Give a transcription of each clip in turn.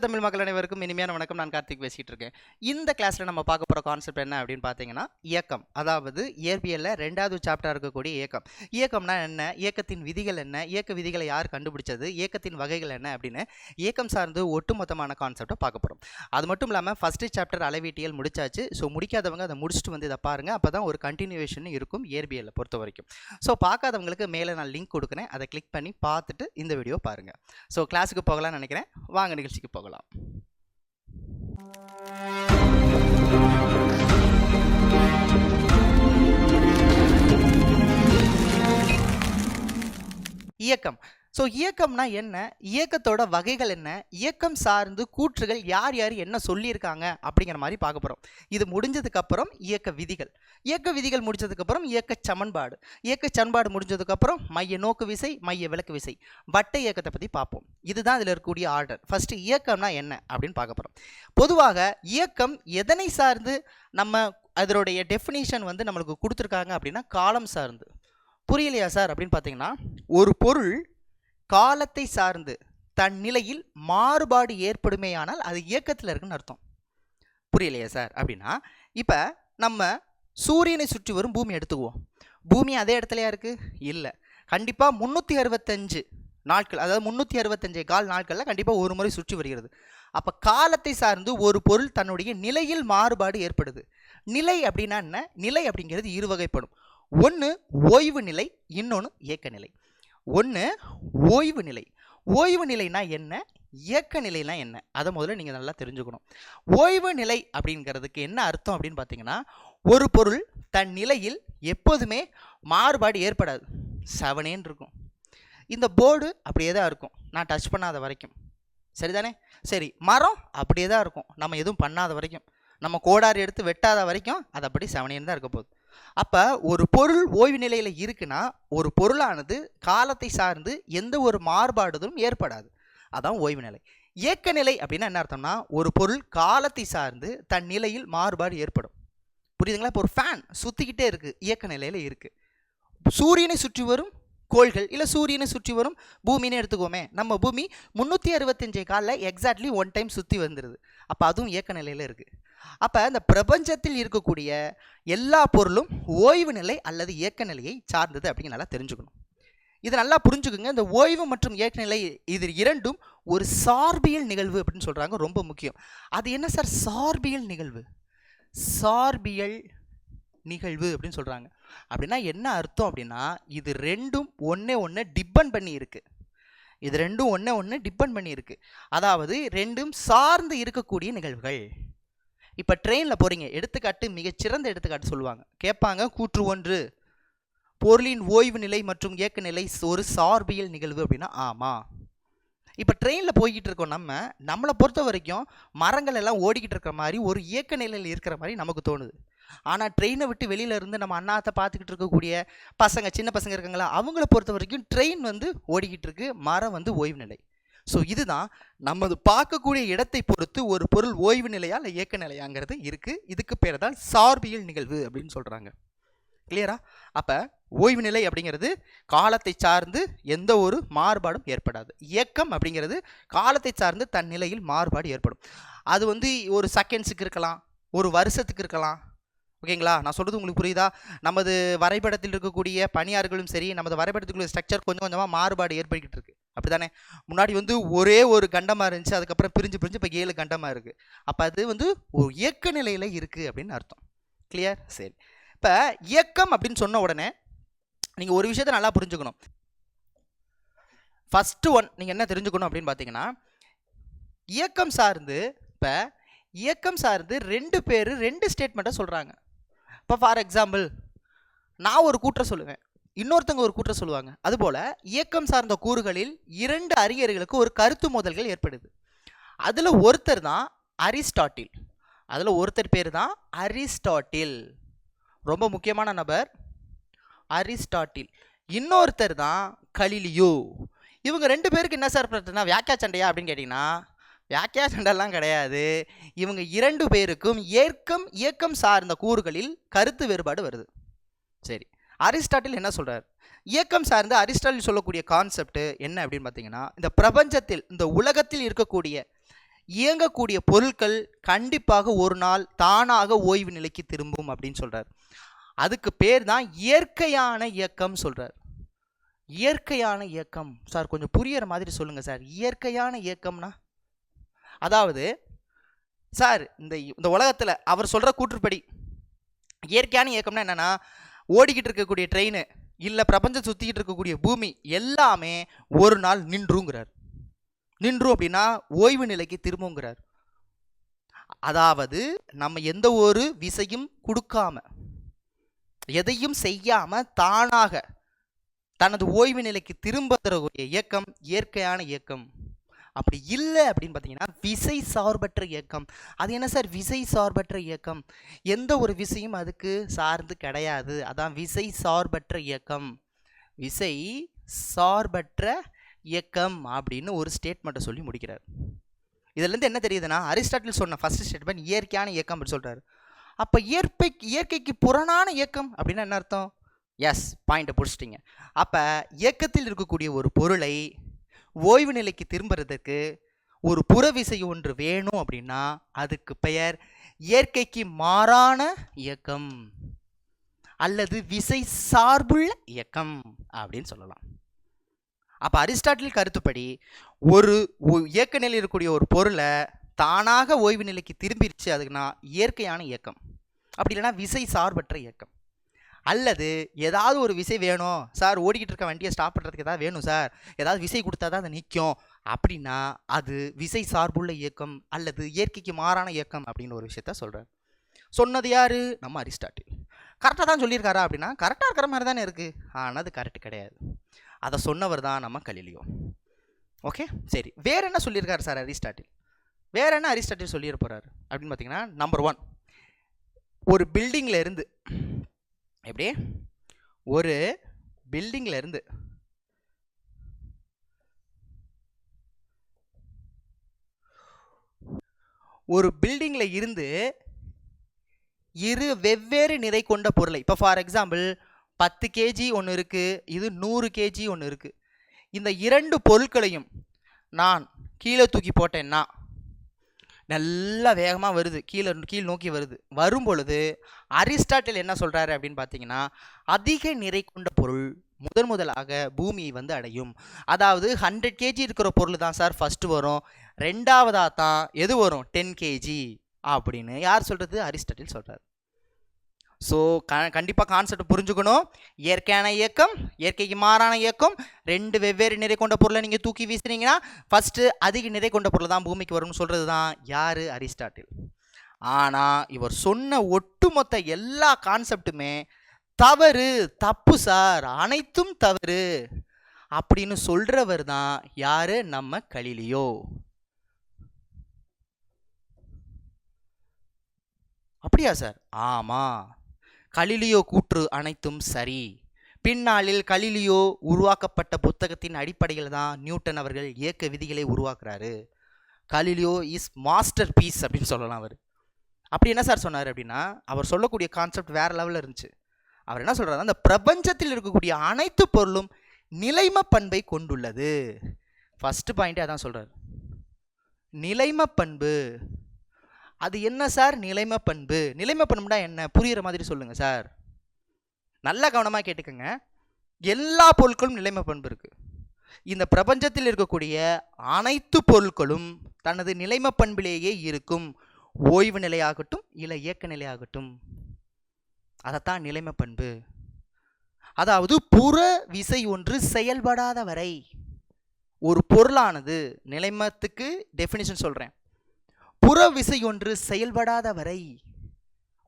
தமிழ் மக்கள் அனைவருக்கும் இனிமையான வணக்கம். நான் கார்த்திக் பேசிட்டு இருக்கேன். இந்த கிளாஸ்ல நம்ம பார்க்க போற கான்செப்ட் என்ன அப்படின்னு பார்த்தீங்கன்னா, இயக்கம். அதாவது இயற்பியல்ல 2வது சாப்டரா இருக்கக்கூடிய இயக்கம். இயக்கம்னா என்ன, இயக்கத்தின் விதிகள் என்ன, இயக்க விதிகளை யார் கண்டுபிடிச்சது, இயக்கத்தின் வகைகள் என்ன அப்படின்னு இயக்கம் சார்ந்து ஒட்டுமொத்தமான கான்செப்டை பார்க்க போறோம். அது மட்டும் இல்லாமல் ஃபர்ஸ்ட் சாப்டர் அளவீட்டியல் முடிச்சாச்சு. ஸோ முடிக்காதவங்க அதை முடிச்சுட்டு வந்து இதை பாருங்க. அப்பதான் ஒரு கண்டினியூவேஷன் இருக்கும் இயற்பியலை பொறுத்த வரைக்கும். ஸோ பார்க்காதவங்களுக்கு மேலே நான் லிங்க் கொடுக்குறேன், அதை கிளிக் பண்ணி பார்த்துட்டு இந்த வீடியோ பாருங்க. ஸோ கிளாஸுக்கு போகலாம்னு நினைக்கிறேன். வாங்க நிகழ்ச்சிக்கு போகலாம். இயக்கம். ஸோ இயக்கம்னா என்ன, இயக்கத்தோட வகைகள் என்ன, இயக்கம் சார்ந்து கூற்றுகள் யார் யார் என்ன சொல்லியிருக்காங்க அப்படிங்கிற மாதிரி பார்க்க போகிறோம். இது முடிஞ்சதுக்கப்புறம் இயக்க விதிகள், இயக்க விதிகள் முடிஞ்சதுக்கப்புறம் இயக்க சமன்பாடு, இயக்க சமன்பாடு முடிஞ்சதுக்கப்புறம் மைய நோக்கு விசை, மைய விலக்கு விசை, வட்ட இயக்கத்தை பற்றி பார்ப்போம். இதுதான் இதில் இருக்கக்கூடிய ஆர்டர். ஃபஸ்ட்டு இயக்கம்னா என்ன அப்படின்னு பார்க்க போகிறோம். பொதுவாக இயக்கம் எதனை சார்ந்து நம்ம அதனுடைய டெஃபினிஷன் வந்து நம்மளுக்கு கொடுத்துருக்காங்க அப்படின்னா காலம் சார்ந்து. புரியலையா சார் அப்படின்னு பார்த்தீங்கன்னா, ஒரு பொருள் காலத்தை சார்ந்து தன் நிலையில் மாறுபாடு ஏற்படுமேயானால் அது இயக்கத்தில் இருக்குன்னு அர்த்தம். புரியலையா சார் அப்படின்னா, இப்போ நம்ம சூரியனை சுற்றி வரும் பூமி எடுத்துக்குவோம். பூமி அதே இடத்துலையா இருக்குது? இல்லை. கண்டிப்பாக 365 நாட்கள், அதாவது 365 கால் நாட்களில் கண்டிப்பாக ஒரு முறை சுற்றி வருகிறது. அப்போ காலத்தை சார்ந்து ஒரு பொருள் தன்னுடைய நிலையில் மாறுபாடு ஏற்படுது. நிலை அப்படின்னா என்ன? நிலை அப்படிங்கிறது இரு வகைப்படும். ஒன்று ஓய்வு நிலை, இன்னொன்று இயக்க நிலை. ஒன்று ஓய்வு நிலை. ஓய்வு நிலைனா என்ன, இயக்க நிலைனா என்ன, அதை முதல்ல நீங்கள் நல்லா தெரிஞ்சுக்கணும். ஓய்வு நிலை அப்படிங்கிறதுக்கு என்ன அர்த்தம் அப்படின்னு பார்த்தீங்கன்னா, ஒரு பொருள் தன் நிலையில் எப்போதுமே மாறுபாடு ஏற்படாது, செவனேன்னு இருக்கும். இந்த போர்டு அப்படியே தான் இருக்கும் நான் டச் பண்ணாத வரைக்கும், சரிதானே? சரி, மரம் அப்படியே தான் இருக்கும் நம்ம எதுவும் பண்ணாத வரைக்கும், நம்ம கோடாரி எடுத்து வெட்டாத வரைக்கும் அது அப்படி செவனேன்னு தான் இருக்க போகுது. அப்போ ஒரு பொருள் ஓய்வு நிலையில் இருக்குன்னா ஒரு பொருளானது காலத்தை சார்ந்து எந்த ஒரு மாறுபாடுகளும் ஏற்படாது, அதான் ஓய்வு நிலை. இயக்க நிலை அப்படின்னா என்ன அர்த்தம்னா, ஒரு பொருள் காலத்தை சார்ந்து தன் நிலையில் மாறுபாடு ஏற்படும். புரியுதுங்களா? இப்போ ஒரு ஃபேன் சுற்றிக்கிட்டே இருக்குது, இயக்க நிலையில் இருக்குது. சூரியனை சுற்றி வரும் கோள்கள் இல்லை சூரியனை சுற்றி வரும் பூமின்னு எடுத்துக்கோமே, நம்ம பூமி 365 காலில் எக்ஸாக்ட்லி 1 டைம் சுற்றி வந்துடுது. அப்போ அதுவும் இயக்க நிலையில் இருக்குது. அப்போ இந்த பிரபஞ்சத்தில் இருக்கக்கூடிய எல்லா பொருளும் ஓய்வு நிலை அல்லது இயக்க நிலையை சார்ந்தது அப்படின்னு நல்லா தெரிஞ்சுக்கணும். இதை நல்லா புரிஞ்சுக்குங்க. இந்த ஓய்வு மற்றும் இயக்க நிலை இது இரண்டும் ஒரு சார்பியல் நிகழ்வு அப்படின்னு சொல்கிறாங்க, ரொம்ப முக்கியம். அது என்ன சார் சார்பியல் நிகழ்வு? சார்பியல் நிகழ்வு அப்படின்னு சொல்கிறாங்க. அப்படின்னா என்ன அர்த்தம் அப்படின்னா, இது ரெண்டும் ஒன்று டிபெண்ட் பண்ணி இருக்குது. இது ரெண்டும் ஒன்று டிபெண்ட் பண்ணி இருக்குது. அதாவது ரெண்டும் சார்ந்து இருக்கக்கூடிய நிகழ்வுகள். இப்போ ட்ரெயினில் போகிறீங்க, எடுத்துக்காட்டு மிகச்சிறந்த எடுத்துக்காட்டு சொல்லுவாங்க, கேட்பாங்க, கூற்று ஒன்று பொருளின் ஓய்வு நிலை மற்றும் இயக்க நிலை ஒரு சார்பியல் நிகழ்வு அப்படின்னா ஆமாம். இப்போ ட்ரெயினில் போய்கிட்டு இருக்கோம், நம்மளை பொறுத்த வரைக்கும் மரங்கள் எல்லாம் ஓடிக்கிட்டு இருக்கிற மாதிரி ஒரு இயக்க நிலையில் இருக்கிற மாதிரி நமக்கு தோணுது. ஆனால் ட்ரெயினை விட்டு வெளியில் இருந்து நம்ம அண்ணாத்தை பார்த்துக்கிட்டு இருக்கக்கூடிய பசங்க, சின்ன பசங்க இருக்காங்களா, அவங்கள பொறுத்த வரைக்கும் ட்ரெயின் வந்து ஓடிக்கிட்டு இருக்கு, மரம் வந்து ஓய்வு நிலை. ஸோ இதுதான் நம்ம பார்க்கக்கூடிய இடத்தை பொறுத்து ஒரு பொருள் ஓய்வு நிலையா இல்லை இயக்க நிலையாங்கிறது இருக்குது. இதுக்கு பேர் தான் சார்பியல் நிகழ்வு அப்படின்னு சொல்கிறாங்க. கிளியரா? அப்போ ஓய்வு நிலை அப்படிங்கிறது காலத்தை சார்ந்து எந்த ஒரு மாறுபாடும் ஏற்படாது. இயக்கம் அப்படிங்கிறது காலத்தை சார்ந்து தன் நிலையில் மாறுபாடு ஏற்படும். அது வந்து ஒரு செகண்ட்ஸுக்கு இருக்கலாம், ஒரு வருஷத்துக்கு இருக்கலாம். ஓகேங்களா? நான் சொல்கிறது உங்களுக்கு புரியுதா? நமது வரைபடத்தில் இருக்கக்கூடிய பணியார்களும் சரி, நமது வரைபடத்துக்குள்ள ஸ்ட்ரக்சர் கொஞ்சம் கொஞ்சமாக மாறுபாடு ஏற்படுத்திட்டு இருக்கு, அப்படி தானே? முன்னாடி வந்து ஒரே ஒரு கண்டமாக இருந்துச்சு, அதுக்கப்புறம் பிரிஞ்சு இப்போ 7 கண்டமாக இருக்குது. அப்போ அது வந்து ஒரு இயக்க நிலையில் இருக்குது அப்படின்னு அர்த்தம். கிளியர்? சரி, இப்போ இயக்கம் அப்படின்னு சொன்ன உடனே நீங்கள் ஒரு விஷயத்தை நல்லா புரிஞ்சுக்கணும். ஃபஸ்ட்டு ஒன் நீங்கள் என்ன தெரிஞ்சுக்கணும் அப்படின்னு பார்த்தீங்கன்னா, இயக்கம் சார்ந்து இப்போ இயக்கம் சார்ந்து 2 பேர் 2 ஸ்டேட்மெண்ட்டை சொல்கிறாங்க. இப்போ ஃபார் எக்ஸாம்பிள், நான் ஒரு கூற்றை சொல்லுவேன், இன்னொருத்தவங்க ஒரு கூற்றை சொல்லுவாங்க. அதுபோல் இயக்கம் சார்ந்த கூறுகளில் 2 அறிஞர்களுக்கு ஒரு கருத்து மோதல்கள் ஏற்படுது. அதில் ஒருத்தர் தான் அரிஸ்டாட்டில். பேர் தான் அரிஸ்டாட்டில், ரொம்ப முக்கியமான நபர் அரிஸ்டாட்டில். இன்னொருத்தர் தான் கலீலியோ. இவங்க 2 பேருக்கு என்ன சார் பிரச்சனை, வியாக்கியா சண்டையா அப்படின்னு கேட்டிங்கன்னா, வியாக்கியா சண்டைலாம் கிடையாது. இவங்க 2 பேருக்கும் இயக்கம் சார்ந்த கூறுகளில் கருத்து வேறுபாடு வருது. சரி, அரிஸ்டாட்டில் என்ன சொல்கிறார்? இயக்கம் சார்ந்து அரிஸ்டாட்டில் சொல்லக்கூடிய கான்செப்ட் என்ன அப்படின்னு பார்த்தீங்கன்னா, இந்த பிரபஞ்சத்தில், இந்த உலகத்தில் இருக்கக்கூடிய இயங்கக்கூடிய பொருட்கள் கண்டிப்பாக ஒரு நாள் தானாக ஓய்வு நிலைக்கு திரும்பும் அப்படின்னு சொல்றார். அதுக்கு பேர் தான் இயற்கையான இயக்கம் சொல்றார். இயற்கையான இயக்கம் சார் கொஞ்சம் புரியுற மாதிரி சொல்லுங்க சார். இயற்கையான இயக்கம்னா அதாவது சார் இந்த உலகத்துல அவர் சொல்ற கூற்றுப்படி இயற்கையான இயக்கம்னா என்னன்னா, ஓடிக்கிட்டு இருக்கக்கூடிய ட்ரெயின் இல்ல பிரபஞ்சம் சுத்திக்கிட்டு இருக்கக்கூடிய பூமி எல்லாமே ஒரு நாள் நின்றுங்கிறார். நின்று அப்படின்னா ஓய்வு நிலைக்கு திரும்புங்கிறார். அதாவது நம்ம எந்த ஒரு விசையும் கொடுக்காம எதையும் செய்யாம தானாக தனது ஓய்வு நிலைக்கு திரும்ப தரக்கூடிய இயக்கம் இயற்கையான இயக்கம். அப்படி இல்லை அப்படின்னு பார்த்தீங்கன்னா விசை சார்பற்ற இயக்கம். அது என்ன சார் விசை சார்பற்ற இயக்கம்? எந்த ஒரு விசையும் அதுக்கு சார்ந்து கிடையாது. அதான் விசை சார்பற்ற இயக்கம். விசை சார்பற்ற இயக்கம் அப்படின்னு ஒரு ஸ்டேட்மெண்ட்டை சொல்லி முடிக்கிறார். இதுலேருந்து என்ன தெரியுதுன்னா, அரிஸ்டாட்டில் சொன்ன ஃபர்ஸ்ட் ஸ்டேட்மெண்ட் இயற்கையான இயக்கம் அப்படின்னு சொல்கிறார். அப்போ இயற்கைக்கு புறனான இயக்கம் அப்படின்னா என்ன அர்த்தம்? எஸ், பாயிண்ட்டை பிடிச்சிட்டிங்க. அப்போ இயக்கத்தில் இருக்கக்கூடிய ஒரு பொருளை ஓய்வு நிலைக்கு திரும்புறதுக்கு ஒரு புறவிசை ஒன்று வேணும் அப்படின்னா அதுக்கு பெயர் இயற்கைக்கு மாறான இயக்கம் அல்லது விசை சார்புள்ள இயக்கம் அப்படின்னு சொல்லலாம். அப்போ அரிஸ்டாட்டில் கருத்துப்படி ஒரு இயக்க நிலையில் இருக்கக்கூடிய ஒரு பொருளை தானாக ஓய்வு நிலைக்கு திரும்பிடுச்சு அதுக்குன்னா இயற்கையான இயக்கம். அப்படி இல்லைன்னா விசை சார்பற்ற இயக்கம். அல்லது ஏதாவது ஒரு விசை வேணும் சார், ஓடிக்கிட்டு இருக்க வண்டியை ஸ்டாப் பண்ணுறதுக்கு ஏதாவது வேணும் சார், ஏதாவது விசை கொடுத்தா தான் அதை நிற்கும் அப்படின்னா அது விசை சார்புள்ள இயக்கம் அல்லது இயற்கைக்கு மாறான இயக்கம் அப்படின்னு ஒரு விஷயத்த சொல்கிறார். சொன்னது யார்? நம்ம அரிஸ்டாட்டில். கரெக்டாக தான் சொல்லியிருக்காரா அப்படின்னா கரெக்டாக இருக்கிற மாதிரி தானே இருக்குது. ஆனால் அது கரெக்ட் கிடையாது. அதை சொன்னவர் தான் நம்ம கலீலியோ. ஓகே, சரி. வேற என்ன சொல்லியிருக்காரு சார் அரிஸ்டாட்டில்? வேற என்ன அரிஸ்டாட்டில் சொல்லிட போகிறாரு அப்படின்னு பார்த்தீங்கன்னா, நம்பர் 1, ஒரு பில்டிங்கில் இருந்து எப்படி ஒரு பில்டிங்ல இருந்து இரு வெவ்வேறு நிறை கொண்ட பொருளை, இப்போ ஃபார் எக்ஸாம்பிள் 10 கேஜி ஒன்று இருக்கு, இது 100 கேஜி ஒன்று இருக்கு. இந்த இரண்டு பொருட்களையும் நான் கீழே தூக்கி போட்டேன்னா நல்லா வேகமாக வருது, கீழ் நோக்கி வரும் பொழுது அரிஸ்டாட்டில் என்ன சொல்கிறாரு அப்படின்னு பார்த்தீங்கன்னா, அதிக நிறை கொண்ட பொருள் முதலாக பூமியை வந்து அடையும். அதாவது 100 கேஜி இருக்கிற பொருள் தான் சார் ஃபஸ்ட்டு வரும், ரெண்டாவதாக தான் எது வரும்? 10 கேஜி அப்படின்னு யார் சொல்கிறது? அரிஸ்டாட்டில் சொல்கிறார். ஸோ கண்டிப்பாக கான்செப்ட் புரிஞ்சுக்கணும். இயற்கையான இயக்கம், இயற்கைக்கு மாறான இயக்கம், ரெண்டு வெவ்வேறு நிறை கொண்ட பொருளை நீங்கள் தூக்கி வீசுனீங்கன்னா ஃபஸ்ட்டு அதிக நிறை கொண்ட பொருள் தான் பூமிக்கு வரும்னு சொல்கிறது தான் யார்? அரிஸ்டாட்டில். ஆனால் இவர் சொன்ன ஒட்டுமொத்த எல்லா கான்செப்டுமே தவறு, தப்பு சார், அனைத்தும் தவறு அப்படின்னு சொல்கிறவர் தான் யார்? நம்ம கலீலியோ. அப்படியா சார்? ஆமாம், கலீலியோ கூற்று அனைத்தும் சரி. பின்னாளில் கலீலியோ உருவாக்கப்பட்ட புத்தகத்தின் அடிப்படையில் தான் நியூட்டன் அவர்கள் இயக்க விதிகளை உருவாக்குறாரு. கலீலியோ இஸ் மாஸ்டர் பீஸ் அப்படின்னு சொல்லலாம். அவர் அப்படி என்ன சார் சொன்னார் அப்படின்னா, அவர் சொல்லக்கூடிய கான்செப்ட் வேற லெவலில் இருந்துச்சு. அவர் என்ன சொல்றாரு? அந்த பிரபஞ்சத்தில் இருக்கக்கூடிய அனைத்து பொருளும் நிலைம பண்பை கொண்டுள்ளது. ஃபர்ஸ்ட் பாயிண்டே அதான் சொல்றாரு, நிலைம பண்பு. அது என்ன சார் நிலைம பண்பு? நிலைம பண்புனா என்ன? புரியுற மாதிரி சொல்லுங்க சார். நல்லா கவனமாக கேட்டுக்கோங்க. எல்லா பொருட்களும் நிலைம பண்பு இருக்கு. இந்த பிரபஞ்சத்தில் இருக்கக்கூடிய அனைத்து பொருட்களும் தனது நிலைம பண்பிலேயே இருக்கும். ஓய்வு நிலையாகட்டும் இல்லை இயக்க நிலையாகட்டும், அதைத்தான் நிலைம பண்பு. அதாவது புற விசை ஒன்று செயல்படாத வரை ஒரு பொருளானது, நிலைமத்துக்கு டெஃபினிஷன் சொல்கிறேன், புற விசை ஒன்று செயல்படாத வரை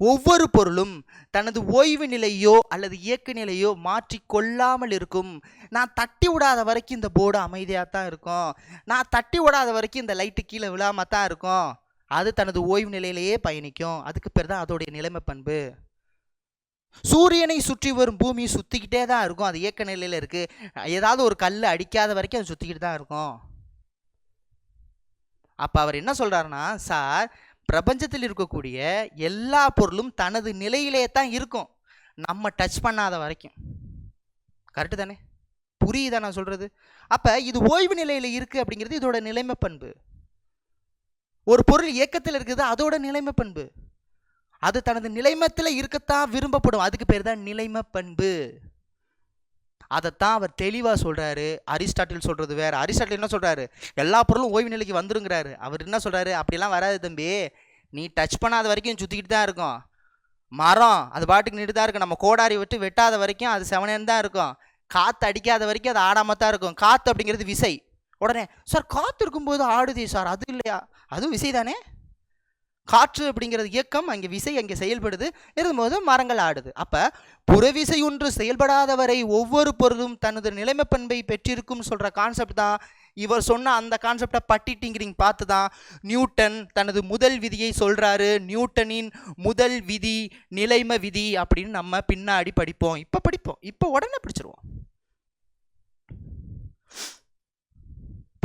ஒவ்வொரு பொருளும் தனது ஓய்வு நிலையோ அல்லது இயக்க நிலையோ மாற்றிக்கொள்ளாமல் இருக்கும். நான் தட்டி விடாத வரைக்கும் இந்த போர்டு அமைதியாக தான் இருக்கும், நான் தட்டி விடாத வரைக்கும் இந்த லைட்டு கீழே விழாமல் தான் இருக்கும். அது தனது ஓய்வு நிலையிலேயே பயணிக்கும். அதுக்கு பேர் தான் அதோடைய நிலைமை பண்பு. சூரியனை சுற்றி வரும் பூமி சுற்றிக்கிட்டே தான் இருக்கும், அது இயக்க நிலையில் இருக்குது. ஏதாவது ஒரு கல் அடிக்காத வரைக்கும் அது சுற்றிக்கிட்டு தான் இருக்கும். அப்போ அவர் என்ன சொல்கிறாருன்னா, சார் பிரபஞ்சத்தில் இருக்கக்கூடிய எல்லா பொருளும் தனது நிலையிலே தான் இருக்கும், நம்ம டச் பண்ணாத வரைக்கும். கரெக்டு தானே? புரியுதா நான் சொல்கிறது? அப்போ இது ஓய்வு நிலையில் இருக்குது அப்படிங்கிறது இதோட நிலைமை பண்பு. ஒரு பொருள் இயக்கத்தில் இருக்குது, அதோட நிலைமை பண்பு. அது தனது நிலைமத்தில் இருக்கத்தான் விரும்பப்படும், அதுக்கு பேர் தான் நிலைமை பண்பு. அதைத்தான் அவர் தெளிவாக சொல்கிறாரு. அரிஸ்டாட்டில் சொல்கிறது வேறு. அரிஸ்டாட்டில் என்ன சொல்கிறாரு? எல்லா பொருளும் ஓய்வு நிலைக்கு வந்துருங்கிறாரு. அவர் என்ன சொல்கிறாரு? அப்படிலாம் வராது தம்பி, நீ டச் பண்ணாத வரைக்கும் சுற்றிக்கிட்டு தான் இருக்கும். மரம் அது பாட்டுக்கு நின்று தான் இருக்கும். நம்ம கோடாரி விட்டு வெட்டாத வரைக்கும் அது செவனேன்னு தான் இருக்கும். காற்று அடிக்காத வரைக்கும் அது ஆடாமல் தான் இருக்கும். காற்று அப்படிங்கிறது விசை. உடனே சார் காற்று இருக்கும்போது ஆடுதே சார், அது இல்லையா? அதுவும் விசை தானே. காற்று அப்படிங்கிறது இயக்கம், அங்கே விசை அங்கே செயல்படுது, இருக்கும்போது மரங்கள் ஆடுது. அப்போ புறவிசை ஒன்று செயல்படாதவரை ஒவ்வொரு பொருளும் தனது நிலைமை பண்பை பெற்றிருக்கும் சொல்கிற கான்செப்ட் தான் இவர் சொன்ன அந்த கான்செப்டை பட்டிட்டிங்கிறீங்க பார்த்து தான் நியூட்டன் தனது முதல் விதியை சொல்கிறாரு. நியூட்டனின் முதல் விதி நிலைமை விதி அப்படின்னு நம்ம பின்னாடி படிப்போம். இப்போ படிப்போம், இப்போ உடனே பிடிச்சிருவோம்.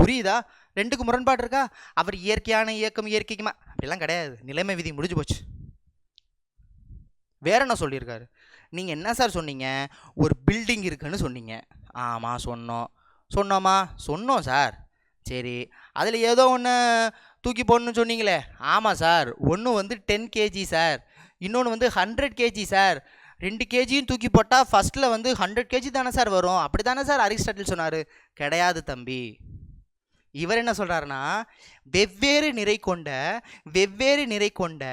புரியுதா? ரெண்டுக்கு முரண்பாடு இருக்கா? அவர் இயற்கையான இயக்கம் இயற்கைக்குமா அப்படிலாம் கிடையாது. நிலைமை விதி முடிஞ்சு போச்சு. வேற என்ன சொல்லியிருக்காரு? நீங்கள் என்ன சார் சொன்னீங்க? ஒரு பில்டிங் இருக்குன்னு சொன்னீங்க. ஆமாம் சொன்னோமா? சொன்னோம் சார். சரி, அதில் ஏதோ ஒன்று தூக்கி போடணும்னு சொன்னீங்களே. ஆமாம் சார். ஒன்று வந்து 10 kg சார், இன்னொன்று வந்து 100 kg சார். 2 kgயும் தூக்கி போட்டால் ஃபஸ்ட்டில் வந்து 100 kg தானே சார் வரும், அப்படி தானே சார் அரிஸ்டாட்டில் சொன்னார். கிடையாது தம்பி. இவர் என்ன சொல்கிறாருன்னா, வெவ்வேறு நிறை கொண்ட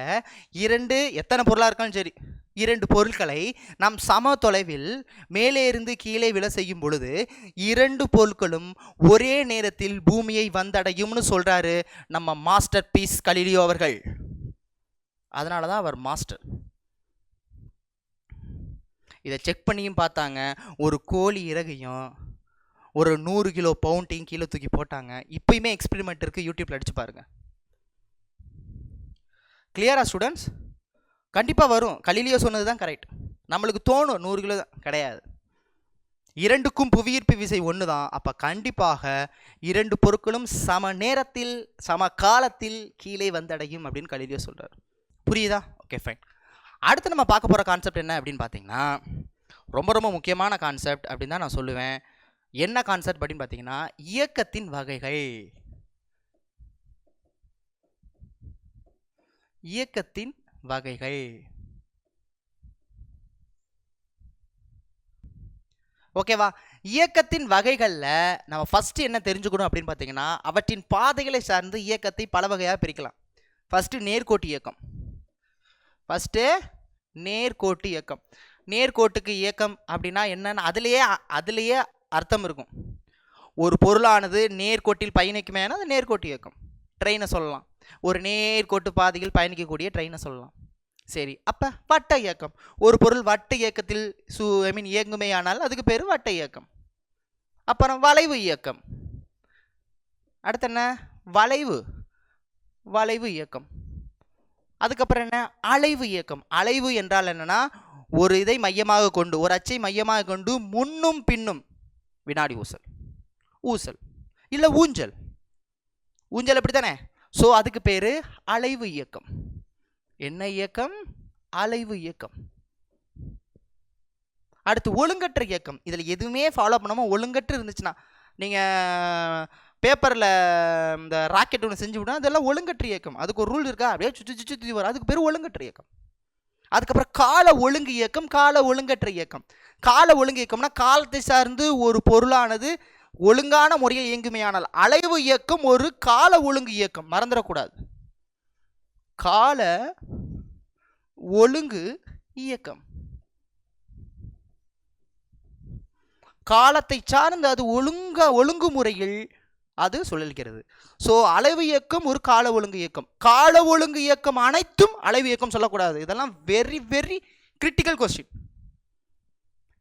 இரண்டு, எத்தனை பொருளாக இருக்காலும் சரி, 2 பொருட்களை நாம் சம தொலைவில் மேலே இருந்து கீழே விழ செய்யும் பொழுது 2 பொருட்களும் ஒரே நேரத்தில் பூமியை வந்தடையும்னு சொல்கிறாரு நம்ம மாஸ்டர் பீஸ் கலீலியோ அவர்கள். அதனால தான் அவர் மாஸ்டர். இதை செக் பண்ணியும் பார்த்தாங்க. ஒரு கோழி இறகையும் ஒரு 100 கிலோ பவுண்டையும் கீழே தூக்கி போட்டாங்க. இப்போயுமே எக்ஸ்பெரிமெண்ட் இருக்குது, யூடியூப்பில் அடிச்சு பாருங்க. கிளியரா ஸ்டூடெண்ட்ஸ்? கண்டிப்பாக வரும். கலீலியோ சொன்னது தான் கரெக்ட். நம்மளுக்கு தோணும் 100 கிலோ தான், கிடையாது. 2க்கும் புவியீர்ப்பு விசை ஒன்று தான். அப்போ கண்டிப்பாக 2 பொருட்களும் சம நேரத்தில் சம காலத்தில் கீழே வந்தடையும் அப்படின்னு கலீலியோ சொல்கிறார். புரியுதா? Okay fine. அடுத்து நம்ம பார்க்க போகிற கான்செப்ட் என்ன அப்படின்னு பார்த்தீங்கன்னா, ரொம்ப ரொம்ப முக்கியமான கான்செப்ட் அப்படின்னு தான் நான் சொல்லுவேன். என்ன கான்செப்ட் அப்படின்னு பார்த்தீங்கன்னா, இயக்கத்தின் வகைகள். இயக்கத்தின் வகைகள். ஓகேவா? இயக்கத்தின் வகைகளில் நம்ம ஃபஸ்ட்டு என்ன தெரிஞ்சுக்கணும் அப்படின்னு பார்த்தீங்கன்னா, அவற்றின் பாதைகளை சார்ந்து இயக்கத்தை பல வகையாக பிரிக்கலாம். ஃபஸ்ட்டு நேர்கோட்டு இயக்கம். நேர்கோட்டுக்கு இயக்கம் அப்படின்னா என்னன்னு அதுலேயே அர்த்தம் இருக்கும். ஒரு பொருளானது நேர்கோட்டில் பயணிக்குமேனா அது நேர்கோட்டு இயக்கம். ட்ரெயினை சொல்லலாம், ஒரு நேர்கோட்டு பாதையில் பயணிக்கக்கூடிய ட்ரெயினை சொல்லலாம். சரி, அப்போ வட்ட இயக்கம். ஒரு பொருள் வட்ட இயக்கத்தில் இயங்குமே ஆனால் அதுக்கு பேர் வட்ட இயக்கம். அப்புறம் வளைவு இயக்கம். அடுத்து என்ன? வளைவு இயக்கம். அதுக்கப்புறம் என்ன? அலைவு இயக்கம். அலைவு என்றால் என்னன்னா, ஒரு இதை மையமாக கொண்டு, ஒரு அச்சை மையமாக கொண்டு முன்னும் பின்னும் வினாடி ஊசல் இல்லை ஊஞ்சல் எப்படி தானே? ஸோ அதுக்கு பேர் அலைவு இயக்கம். என்ன இயக்கம்? அலைவு இயக்கம். அடுத்து ஒழுங்கற்ற இயக்கம். இதில் எதுவுமே ஃபாலோ பண்ணாமல் ஒழுங்கற்று இருந்துச்சுன்னா, நீங்கள் பேப்பரில் இந்த ராக்கெட் ஒன்று செஞ்சு விட்டா அதெல்லாம் ஒழுங்கற்ற இயக்கம். அதுக்கு ஒரு ரூல் இருக்கா? அப்படியே சுற்றி வரும், அதுக்கு பேர் ஒழுங்கற்ற இயக்கம். அதுக்கப்புறம் கால ஒழுங்கு இயக்கம், கால ஒழுங்கற்ற இயக்கம். கால ஒழுங்கு இயக்கம்னா காலத்தை சார்ந்து ஒரு பொருளானது ஒழுங்கான முறையில் இயங்குமையானால். அலைவு இயக்கம் ஒரு கால ஒழுங்கு இயக்கம், மறந்துடக்கூடாது. கால ஒழுங்கு இயக்கம், காலத்தை சார்ந்து அது ஒழுங்கு முறையில் அது சொல்லிருக்கிறது. ஸோ அலைவு இயக்கம் ஒரு கால ஒழுங்கு இயக்கம். கால ஒழுங்கு இயக்கம் அனைத்தும் அலைவு இயக்கம் சொல்லக்கூடாது. இதெல்லாம் வெரி வெரி கிரிட்டிக்கல் கொஸ்டின்.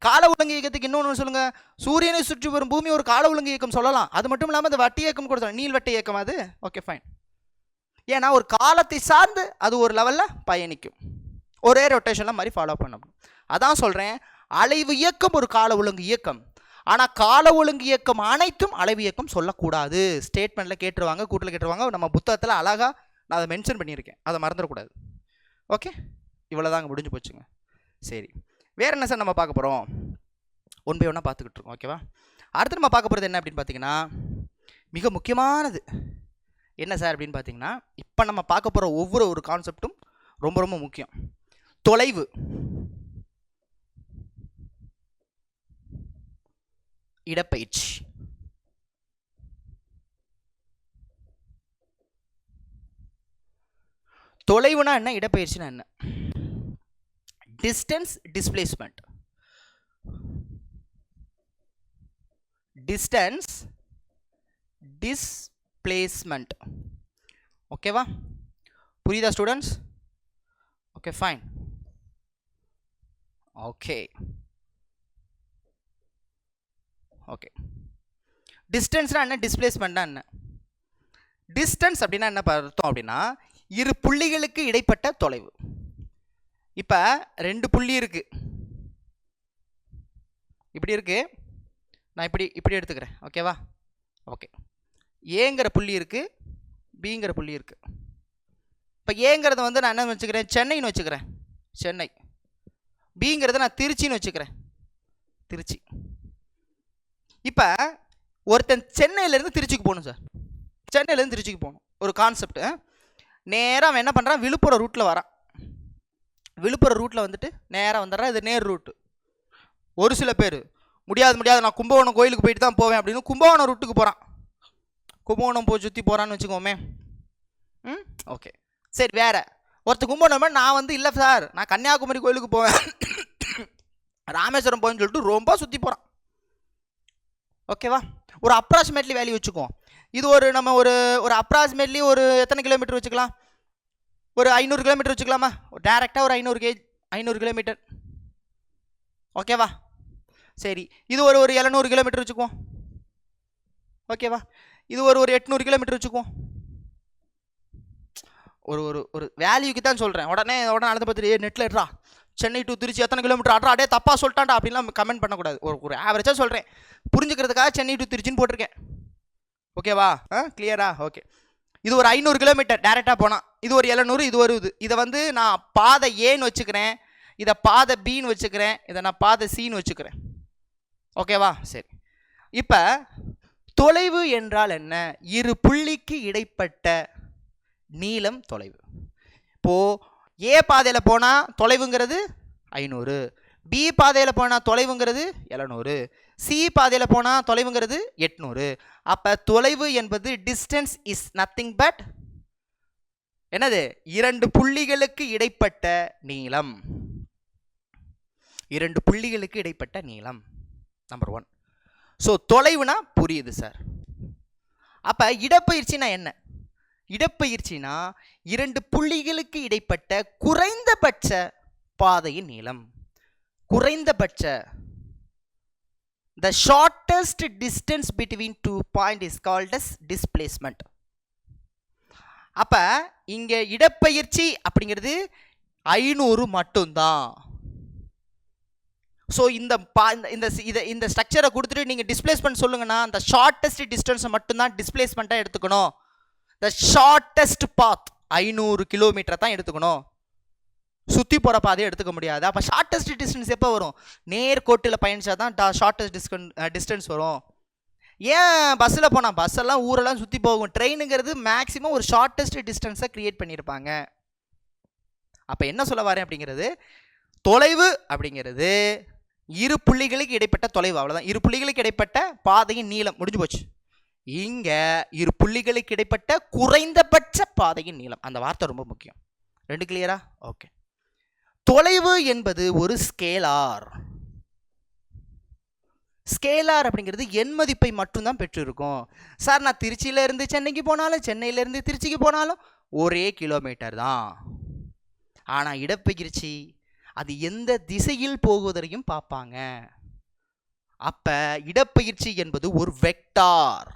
கால ஒழுங்கு இயக்கத்துக்கு இன்னொன்று சொல்லுங்க. சூரியனை சுற்றி வரும் பூமி ஒரு கால ஒழுங்கு இயக்கம் சொல்லலாம். அது மட்டும் இல்லாமல் அது வட்ட இயக்கம் கூட சொல்லலாம். நீள்வட்ட இயக்கம் அது. Okay fine. ஏன்னா ஒரு காலத்தை சார்ந்து அது ஒரு லெவலில் பயணிக்கும், ஒரே ரொட்டேஷனில் மாதிரி ஃபாலோ பண்ணணும். அதான் சொல்கிறேன், அலைவு இயக்கம் ஒரு கால ஒழுங்கு இயக்கம். ஆனால் கால ஒழுங்கு இயக்கம் அனைத்தும் அலைவு இயக்கம் சொல்லக்கூடாது. ஸ்டேட்மெண்ட்டில் கேட்டுருவாங்க, கூட்டில் கேட்டுருவாங்க. நம்ம புத்தகத்தில் அழகாக நான் அதை மென்ஷன் பண்ணியிருக்கேன், அதை மறந்துடக்கூடாது. ஓகே, இவ்வளோதாங்க, முடிஞ்சு போச்சுங்க. சரி, வேறு என்ன சார் நம்ம பார்க்க போகிறோம்? ஒன் பை ஒன்னாக பார்த்துக்கிட்டு இருக்கோம். ஓகேவா? அடுத்து நம்ம பார்க்க போகிறது என்ன அப்படின்னு பார்த்தீங்கன்னா, மிக முக்கியமானது என்ன சார் அப்படின்னு பார்த்தீங்கன்னா, இப்போ நம்ம பார்க்க போகிற ஒவ்வொரு கான்செப்டும் ரொம்ப ரொம்ப முக்கியம். தொலைவு, இடப்பெயர்ச்சி. தொலைவுனா என்ன, இடப்பெயர்ச்சினா என்ன? Distance, displacement. Distance, displacement. ஓகேவா? புரியுதா students? Okay, fine. Okay okay டிஸ்டன்ஸ்னா என்ன, டிஸ்பிளேஸ்மெண்ட்னா என்ன? டிஸ்டன்ஸ் அப்படின்னா என்ன அர்த்தம் அப்படின்னா, இரு புள்ளிகளுக்கு இடைப்பட்ட தொலைவு. இப்போ 2 புள்ளி இருக்கு, இப்படி இருக்கு, நான் இப்படி எடுத்துக்கிறேன். ஓகேவா? ஓகே. ஏங்கிற புள்ளி இருக்கு, பிங்கிற புள்ளி இருக்கு. இப்போ ஏங்கிறத வந்து நான் என்ன வச்சுக்கிறேன், சென்னைன்னு வச்சுக்கிறேன், சென்னை. பிங்கிறத நான் திருச்சின்னு வச்சுக்கிறேன், திருச்சி. இப்போ ஒருத்தன் சென்னையிலேருந்து திருச்சிக்கு போகணும் சார், சென்னையிலேருந்து திருச்சிக்கு போகணும். ஒரு கான்செப்ட். நேராக அவன் என்ன பண்ணுறான், விழுப்புரம் ரூட்டில் வரான். விழுப்புரம் ரூட்டில் வந்துட்டு நேராக வந்துடுறான். இது நேர் ரூட்டு. ஒரு சில பேர் முடியாது, நான் கும்பகோணம் கோயிலுக்கு போயிட்டு தான் போவேன் அப்படின்னு கும்பகோணம் ரூட்டுக்கு போகிறான். கும்பகோணம் போய் சுற்றி போகிறான்னு வச்சுக்கோமே. ஓகே, சரி. வேறு ஒருத்தர் கும்பகோணம், நான் வந்து இல்லை சார், நான் கன்னியாகுமரி கோயிலுக்கு போவேன், ராமேஸ்வரம் போவேன்னு சொல்லிட்டு ரொம்ப சுற்றி போகிறான். ஓகேவா? ஒரு அப்ராக்சிமேட்லி வேல்யூ வச்சுக்குவோம். இது நம்ம ஒரு அப்ராக்சிமேட்லி ஒரு எத்தனை கிலோமீட்டர் வச்சுக்கலாம், ஒரு 500 கிலோமீட்டர் வச்சுக்கலாமா? டேரெக்டாக ஒரு 500 கிலோமீட்டர். ஓகேவா? சரி, இது ஒரு 700 கிலோமீட்டர் வச்சுக்குவோம். ஓகேவா? இது ஒரு 800 கிலோமீட்டர் வச்சுக்குவோம். ஒரு வேல்யூக்கு தான் சொல்கிறேன். உடனே அதை பற்றி நெட்டில் எடுறா, சென்னை டு திருச்சி எத்தனை கிலோமீட்டர் ஆட்ரா, அடே தப்பாக சொல்லிட்டான்டா அப்படின்லாம் கமெண்ட் பண்ணக்கூடாது. ஒரு ஆவரேஜாக சொல்கிறேன், புரிஞ்சுக்கிறதுக்காக சென்னை டு திருச்சின்னு போட்டிருக்கேன். ஓகேவா? கிளியரா? ஓகே. இது ஒரு 500 கிலோமீட்டர் டேரெக்டாக போனால், இது ஒரு 700, இது வருது. இதை வந்து நான் பாதை ஏன்னு வச்சுக்கிறேன், இதை பாதை பின்னு வச்சுக்கிறேன், இதை நான் பாதை சின்னு வச்சுக்கிறேன். ஓகேவா? சரி. இப்போ தொலைவு என்றால் என்ன? இரு புள்ளிக்கு இடைப்பட்ட நீளம் தொலைவு. இப்போது ஏ பாதையில் போனால் தொலைவுங்கிறது 500, பி பாதையில் போனால் தொலைவுங்கிறது 700, சி பாதையில் போனால் தொலைவுங்கிறது 800. அப்போ தொலைவு என்பது டிஸ்டன்ஸ் இஸ் நத்திங் பட் என்னது? 2 புள்ளிகளுக்கு இடைப்பட்ட நீளம். 2 புள்ளிகளுக்கு இடைப்பட்ட நீளம். நம்பர் 1. ஸோ தொலைவுனா புரியுது சார். அப்போ இடப்பெயர்ச்சினா என்ன? இடப்பெயர்ச்சினா 2 புள்ளிகளுக்கு இடைப்பட்ட குறைந்தபட்ச பாதையின் நீளம். குறைந்தபட்ச, the shortest distance between 2 points is called as displacement. அப்ப இங்க இடப்பெயர்ச்சி அப்படிங்கிறது 500 மட்டும்தான். ஸோ இந்த ஸ்ட்ரக்சரை கொடுத்துட்டு நீங்கள் டிஸ்பிளேஸ்மெண்ட் சொல்லுங்கன்னா, அந்த ஷார்ட்டஸ்ட் டிஸ்டன்ஸை மட்டும்தான் டிஸ்பிளேஸ்மெண்ட்டாக எடுத்துக்கணும். த ஷார்ட்டஸ்ட் பாத் 500 கிலோமீட்டரை தான் எடுத்துக்கணும், சுற்றி போகிற பாதையை எடுத்துக்க முடியாது. அப்போ ஷார்ட்டஸ்ட் டிஸ்டன்ஸ் எப்போ வரும்? நேர்கோட்டில் பயணிச்சா தான் ஷார்ட்டஸ்ட் டிஸ்டன்ஸ் வரும். ஏன் பஸ்ஸில் போனால், பஸ்ஸெல்லாம் ஊரெல்லாம் சுற்றி போகும். ட்ரெயினுங்கிறது மேக்ஸிமம் ஒரு ஷார்ட்டஸ்ட் டிஸ்டன்ஸை க்ரியேட் பண்ணியிருப்பாங்க. அப்போ என்ன சொல்ல வரேன் அப்படிங்கிறது, தொலைவு அப்படிங்கிறது இரு புள்ளிகளுக்கு இடைப்பட்ட தொலைவு, அவ்வளோதான். இரு புள்ளிகளுக்கு இடைப்பட்ட பாதையின் நீளம், முடிஞ்சு போச்சு. இங்கே இரு புள்ளிகளுக்கு இடைப்பட்ட குறைந்தபட்ச பாதையின் நீளம், அந்த வார்த்தை ரொம்ப முக்கியம். 2 கிளியரா? ஓகே. தொலைவு என்பது ஒரு ஸ்கேலார். ஸ்கேலார் அப்படிங்கிறது எண் மதிப்பை மட்டும்தான் பெற்றிருக்கும். சார், நான் திருச்சியிலேருந்து சென்னைக்கு போனாலும் சென்னையிலேருந்து திருச்சிக்கு போனாலும் ஒரே கிலோமீட்டர் தான். ஆனால் இடப்பெயர்ச்சி அது எந்த திசையில் போகுவதையும் பார்ப்பாங்க. அப்போ இடப்பெயர்ச்சி என்பது ஒரு வெக்டார்.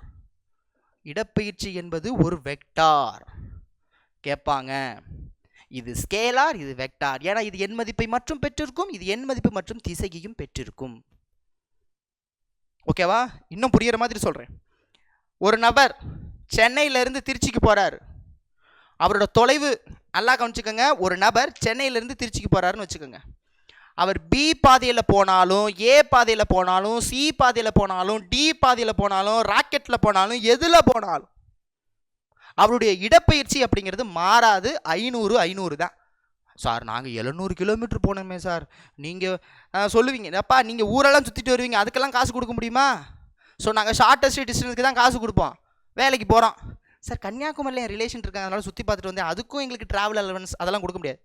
இடப்பெயர்ச்சி என்பது ஒரு வெக்டார். கேட்பாங்க, இது ஸ்கேலார், இது வெக்டார். ஏன்னா இது எண் மதிப்பை மற்றும் பெற்றிருக்கும், இது எண் மதிப்பு மற்றும் திசையையும் பெற்றிருக்கும். ஓகேவா? இன்னும் புரியுற மாதிரி சொல்கிறேன். ஒரு நபர் சென்னையிலேருந்து திருச்சிக்கு போகிறார். அவரோட தொலைவு நல்லா கவனிச்சுக்கோங்க. ஒரு நபர் சென்னையிலேருந்து திருச்சிக்கு போகிறாருன்னு வச்சுக்கோங்க. அவர் பி பாதையில் போனாலும், ஏ பாதையில் போனாலும், சி பாதையில் போனாலும், டி பாதையில் போனாலும், ராக்கெட்டில் போனாலும், எதில் போனாலும் அவருடைய இடப்பெயர்ச்சி அப்படிங்கிறது மாறாது, 500 தான். சார் நாங்கள் 700 கிலோமீட்டர் போனோமே சார். நீங்கள் சொல்லுவீங்க, அப்பா நீங்கள் ஊரெல்லாம் சுற்றிட்டு வருவீங்க, அதுக்கெல்லாம் காசு கொடுக்க முடியுமா? ஸோ நாங்கள் ஷார்ட்டஸ்ட் டிஸ்டன்ஸுக்கு தான் காசு கொடுப்போம். வேலைக்கு போகிறோம் சார், கன்னியாகுமரியில் என் ரிலேஷன் இருக்காங்க, அதனால் சுற்றி பார்த்துட்டு வந்தேன், அதுக்கும் எங்களுக்கு ட்ராவல் அலவன்ஸ் அதெல்லாம் கொடுக்க முடியாது.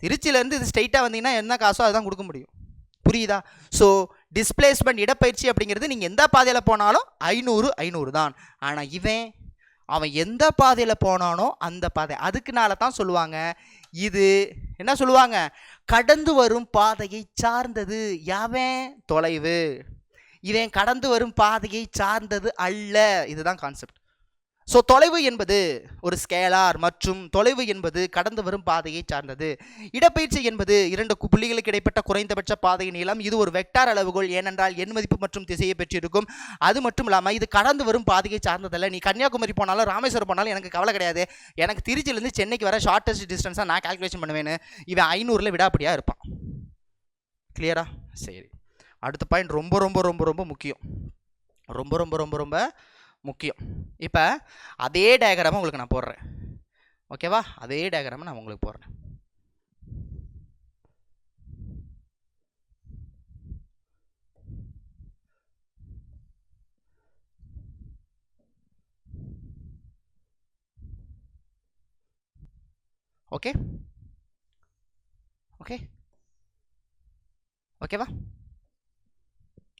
திருச்சியிலேருந்து இது ஸ்ட்ரைட்டாக வந்தீங்கன்னா என்ன காசோ அதுதான் கொடுக்க முடியும். புரியுதா? ஸோ டிஸ்பிளேஸ்மெண்ட் இடப்பெயர்ச்சி அப்படிங்கிறது நீங்கள் எந்த பாதையில் போனாலும் 500 தான். ஆனால் அவன் எந்த பாதையில் போனானோ அந்த பாதை, அதுக்குனால தான் சொல்லுவாங்க இது என்ன சொல்லுவாங்க, கடந்து வரும் பாதையை சார்ந்தது. யாவன் தொலைவு, இவன் கடந்து வரும் பாதையை சார்ந்தது அல்ல. இதுதான் கான்செப்ட். ஸோ தொலைவு என்பது ஒரு ஸ்கேலார் மற்றும் தொலைவு என்பது கடந்து வரும் பாதையை சார்ந்தது. இடப்பெயர்ச்சி என்பது 2 புள்ளிகளுக்கு இடைப்பட்ட குறைந்தபட்ச பாதை நீளம். இது ஒரு வெக்டார் அளவுகோல், ஏனென்றால் எண் மதிப்பு மற்றும் திசையை பெற்றிருக்கும். அது மட்டும் இல்லாமல் இது கடந்து வரும் பாதையை சார்ந்ததல்ல. நீ கன்னியாகுமரி போனாலும் ராமேஸ்வரம் போனாலும் எனக்கு கவலை கிடையாது. எனக்கு திருச்சியிலேருந்து சென்னைக்கு வர ஷார்ட்டஸ்ட் டிஸ்டன்ஸாக நான் கால்குலேஷன் பண்ணுவேன்னு இவன் 500 விடாப்படியாக இருப்பான். கிளியரா? சரி, அடுத்த பாயிண்ட் ரொம்ப ரொம்ப ரொம்ப ரொம்ப முக்கியம், ரொம்ப ரொம்ப ரொம்ப ரொம்ப முக்கியம். இப்போ அதே டயக்ராமை உங்களுக்கு நான் போடுறேன், ஓகேவா? அதே டயக்ராமை நான் உங்களுக்கு போடுறேன். ஓகே ஓகே ஓகேவா?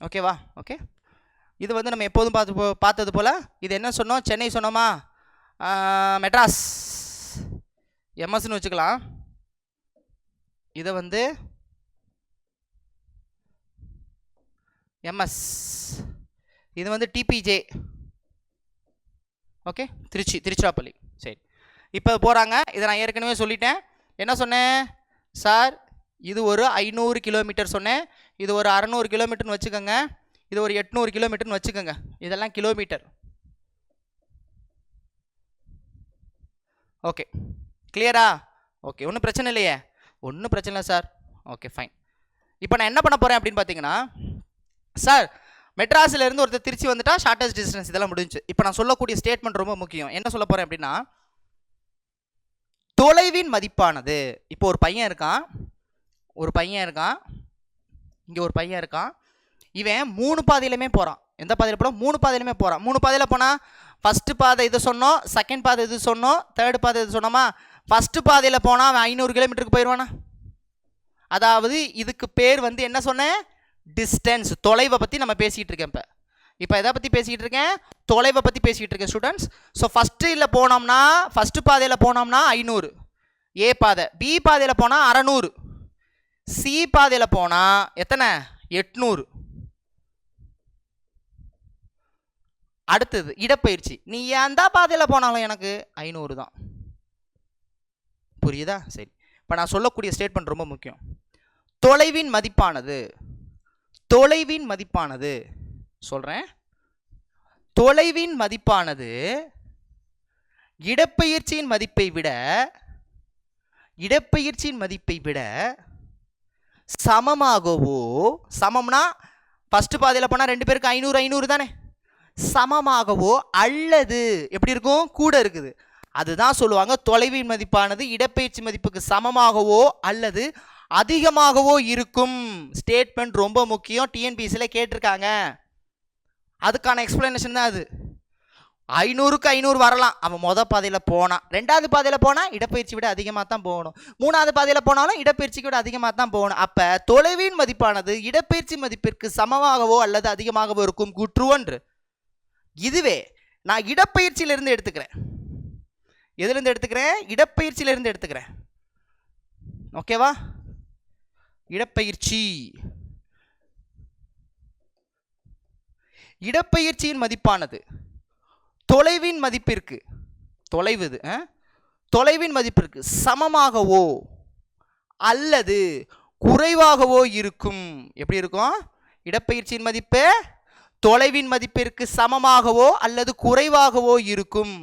ஓகேவா? ஓகே. இது வந்து நம்ம எப்போதும் பார்த்தது போல் இது என்ன சொன்னோம், சென்னை சொன்னோமா, மெட்ராஸ் எம்எஸ்ன்னு வச்சுக்கலாம். இதை வந்து எம்எஸ், இது வந்து டிபிஜே. ஓகே, திருச்சிராப்பள்ளி. சரி, இப்போ போகிறாங்க. இதை நான் ஏற்கனவே சொல்லிட்டேன். என்ன சொன்னேன் சார், இது ஒரு 500 கிலோமீட்டர் சொன்னேன். இது ஒரு 600 கிலோமீட்டர்னு வச்சுக்கோங்க. இது ஒரு 800 கிலோமீட்டர்னு வச்சுக்கோங்க. இதெல்லாம் கிலோமீட்டர். ஓகே, கிளியரா? ஓகே, ஒன்றும் பிரச்சனை இல்லையே? ஒன்றும் பிரச்சனை இல்லை சார். Okay, fine. இப்போ நான் என்ன பண்ண போகிறேன் அப்படின்னு பார்த்தீங்கன்னா, சார் மெட்ராஸிலேருந்து ஒருத்தர் திருச்சி வந்துட்டா ஷார்ட்டஸ்ட் டிஸ்டன்ஸ், இதெல்லாம் முடிஞ்சு. இப்போ நான் சொல்லக்கூடிய ஸ்டேட்மெண்ட் ரொம்ப முக்கியம். என்ன சொல்ல போகிறேன் அப்படின்னா, தொலைவின் மதிப்பானது, இப்போ ஒரு பையன் இருக்கான், இங்கே ஒரு பையன் இருக்கான். இவன் 3 பாதையிலுமே போகிறான். எந்த பாதையில் போகிறான்? 3 பாதையிலுமே போகிறான். 3 பாதையில் போனால் ஃபஸ்ட்டு பாதை இது சொன்னோம், செகண்ட் பாதை இது சொன்னோம், தேர்டு பாதை இது சொன்னோமா. ஃபஸ்ட்டு பாதையில் போனால் அவன் 500 கிலோமீட்டருக்கு போயிடுவானா? அதாவது இதுக்கு பேர் வந்து என்ன சொன்னேன், டிஸ்டன்ஸ், தொலைவை பற்றி நம்ம பேசிகிட்டு இருக்கேன். இப்போ எதை பற்றி பேசிக்கிட்டு இருக்கேன், தொலைவை பற்றி பேசிக்கிட்டு இருக்கேன் ஸ்டூடெண்ட்ஸ். ஸோ ஃபஸ்ட்டு பாதையில் போனோம்னா 500 ஏ பாதை, பி பாதையில் போனால் 600, சி பாதையில் போனால் எத்தனை 800. அடுத்தது இடப்பெயர்ச்சி, நீ எந்த பாதையில் போனாலும் எனக்கு 500 தான். புரியுதா? சரி, இப்போ நான் சொல்லக்கூடிய ஸ்டேட்மெண்ட் ரொம்ப முக்கியம். தொலைவின் மதிப்பானது சொல்கிறேன், தொலைவின் மதிப்பானது இடப்பெயர்ச்சியின் மதிப்பை விட சமமாகவோ, சமம்னா ஃபஸ்ட்டு பாதையில் போனால் 2 பேருக்கு 500 தானே, சமமாகவோ அல்லது எப்படி இருக்கும், கூட இருக்குது. அதுதான் சொல்லுவாங்க தொலைவின் மதிப்பானது இடப்பெயர்ச்சி மதிப்புக்கு சமமாகவோ அல்லது அதிகமாகவோ இருக்கும். ஸ்டேட்மெண்ட் ரொம்ப முக்கியம், டிஎன்பிஎஸ்சியில் கேட்டிருக்காங்க. அதுக்கான எக்ஸ்பிளனேஷன் தான் அது. 500க்கு 500 வரலாம் அவன் மொதல் பாதையில் போனான், 2வது பாதையில் போனால் இடப்பெயர்ச்சி விட அதிகமாக தான் போகணும், 3வது பாதையில் போனாலும் இடப்பெயர்ச்சிக்கு விட அதிகமாக தான் போகணும். அப்போ தொலைவின் மதிப்பானது இடப்பெயர்ச்சி மதிப்பிற்கு சமமாகவோ அல்லது அதிகமாகவோ இருக்கும் கூற்று ஒன்று. இதுவே நான் இடப்பெயர்ச்சியிலிருந்து எடுத்துக்கிறேன். எதுலேருந்து எடுத்துக்கிறேன்? இடப்பெயர்ச்சியிலிருந்து எடுத்துக்கிறேன். ஓகேவா? இடப்பெயர்ச்சியின் மதிப்பானது தொலைவின் மதிப்பிற்கு சமமாகவோ அல்லது குறைவாகவோ இருக்கும். எப்படி இருக்கும்? இடப்பெயர்ச்சியின் மதிப்பு தொலைவின் மதிப்பிற்கு சமமாகவோ அல்லது குறைவாகவோ இருக்கும்.